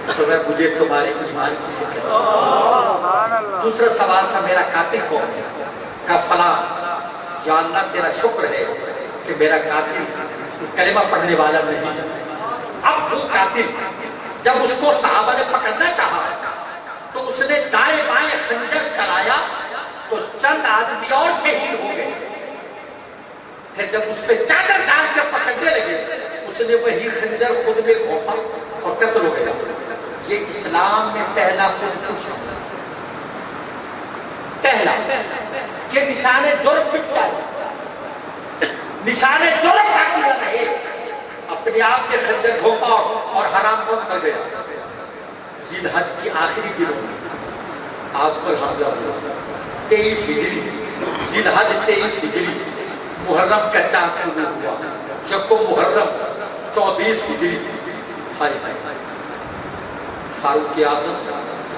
تو مجھے تمہارے ایمان کی فکر ہے. دوسرا سوال تھا میرا قاتل کون ہے؟ کہا فلاں. یا اللہ تیرا شکر ہے کہ میرا قاتل کلمہ پڑھنے والا نہیں. اب وہ قاتل جب اس کو صحابہ نے پکڑنا چاہا تو اس نے دائیں بائیں خنجر چلایا تو چند آدمی اور شہید ہو گئے. پھر جب اس پہ چادر ڈال کر پکڑنے لگے اس نے وہی خنجر خود میں گھونپا اور قتل ہو گیا. یہ اسلام میں پہلا خودکش پہلا کہ نشان جرم مٹ جائے، نشان جرم باقی نہ رہے. اپنے آپ میں خنجر گھونپا اور حرام موت کر گیا. ذی الحج کی آخری دنوں میں آپ پر حملہ ہوا 23 ہجری. ذی الحج 23 ہجری، محرم کا چاند طلوع ہوا. یکم محرم 24 ہجری. ہائے ہائے فاروق اعظم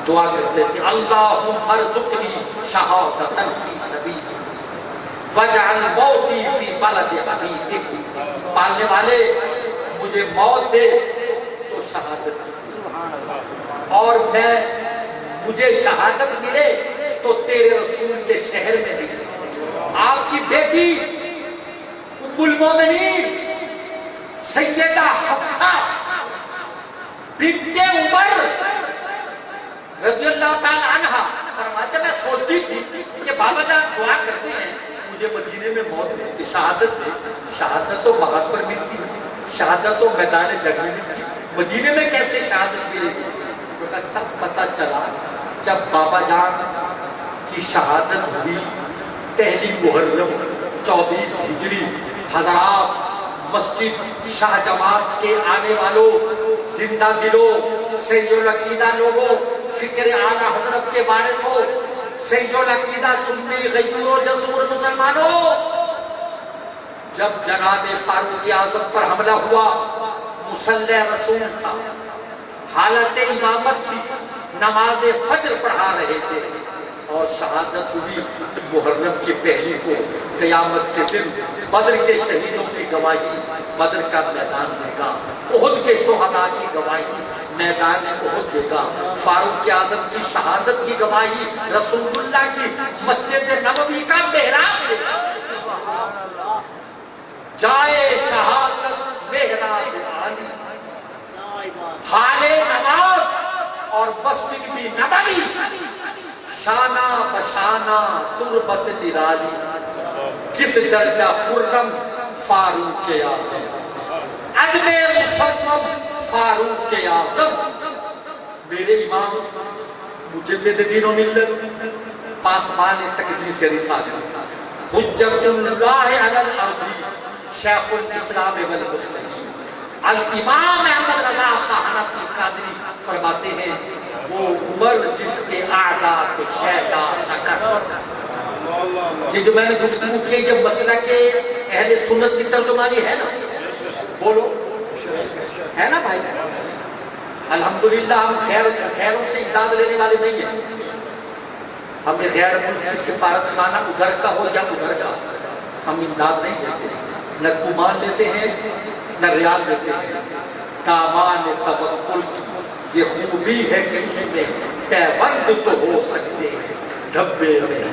دعا کرتے تھے اللہم ارزقنی شہادۃ فی سبیلک واجعل موتی فی بلد حبیبک. پالنے والے مجھے موت دے تو شہادت اور مجھے شہادت ملے تو تیرے رسول کے شہر میں ملے. آپ کی بیٹی ام المومنین سیدہ حفصہ بنت عمر رضی اللہ تعالی عنہ فرماتے میں سوچتی تھی کہ بابا جان دعا کرتے ہیں مجھے مدینے میں موت دے، شہادت دے. شہادت تو محاذ پر ملتی ہے، شہادت تو میدان جنگ میں ملتی ہے، مدینے میں کیسے شہادت ملے گی؟ تب پتہ چلا جب بابا جان کی شہادت ہوئی 1 محرم 24 ہجری. حضرات مسجد شاہ جماعت کے آنے والوں، زندہ دلوں، سید العقیدہ لوگوں، فکر اعلیٰ حضرت کے وارث ہو، سید العقیدہ سنی غیور و جسور مسلمانوں، جب جناب فاروق اعظم پر حملہ ہوا مصلی رسول تھا، حالت امامت تھی، نماز فجر پڑھا رہے تھے اور شہادت ہوئی محرم کی پہلی کو. قیامت کے دن بدر کے شہیدوں کی گواہی بدر کا میدان دے گا، احد کے شہداء کی گواہی میدان احد دے گا، فاروق اعظم کی شہادت کی گواہی رسول اللہ کی مسجد نبوی کا محراب دے گا. جائے شہادت محراب عالی، حال نماز اور مسجد بھی نبوی، شانہ بشانہ تربت نرالی. کس درجہ خرم فاروق اعظم، عزم مصمم فاروق اعظم. میرے امام مجدد دین و ملت پاسبان تقدیس رسالت حجت اللہ علی الارض شیخ الاسلام والمسلمین الامام احمد رضا خان حنفی قادری فرماتے ہیں وہ عمر جس کے اعلیٰ پہ شیدا شکر. یہ جو میں نے گفتگو کی یہ مسئلہ کے اہل سنت کی ترجمانی ہے نا، بولو ہے نا بھائی. الحمدللہ ہم خیروں سے امداد لینے والے نہیں ہیں. ہمیں غیر ملک کی سفارت خانہ ادھر کا ہو یا ادھر کا ہم امداد نہیں لیتے، نہ کمان لیتے ہیں نہ ریال لیتے ہیں. دامان توکل کی یہ خوبی ہے کہ اس میں پیوند تو ہو سکتے ہیں دھبے میں.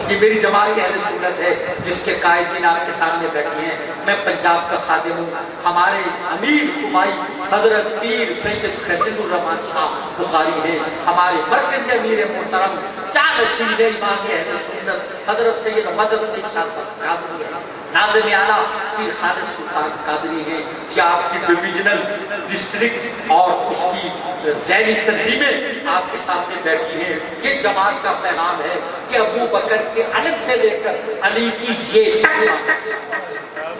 یہ میری جماعت اہل سنت ہے جس کے قائدین آپ کے سامنے بیٹھے ہیں. میں پنجاب کا خادم ہوں. ہمارے امیر صوبائی حضرت پیر سید خلیل الرحمن شاہ بخاری ہیں. ہمارے مرکزی امیر محترم جانشین امام اہل سنت حضرت سید مدد سید شاہ صاحب قادری ہیں. ناظم اعلیٰ پیر خالد سلطان قادری ہیں. یہ آپ کی ڈویژنل ڈسٹرکٹ اور اس کی ذیلی تنظیمیں آپ کے سامنے بیٹھی ہیں. یہ جماعت کا پیغام ہے کہ ابو بکر کے علم سے لے کر علی کی یہ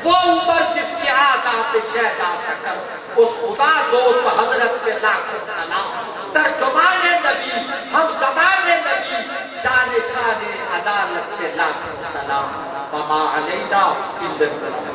وہ عمر جس کے آداب شہدا سکر، اس خدا دوست حضرت پہ لاکھوں سلام، ترجمان نبی، ہم زبان نبی، جان شان عدالت پہ لاکھوں سلام، وما علینا الا البلاغ۔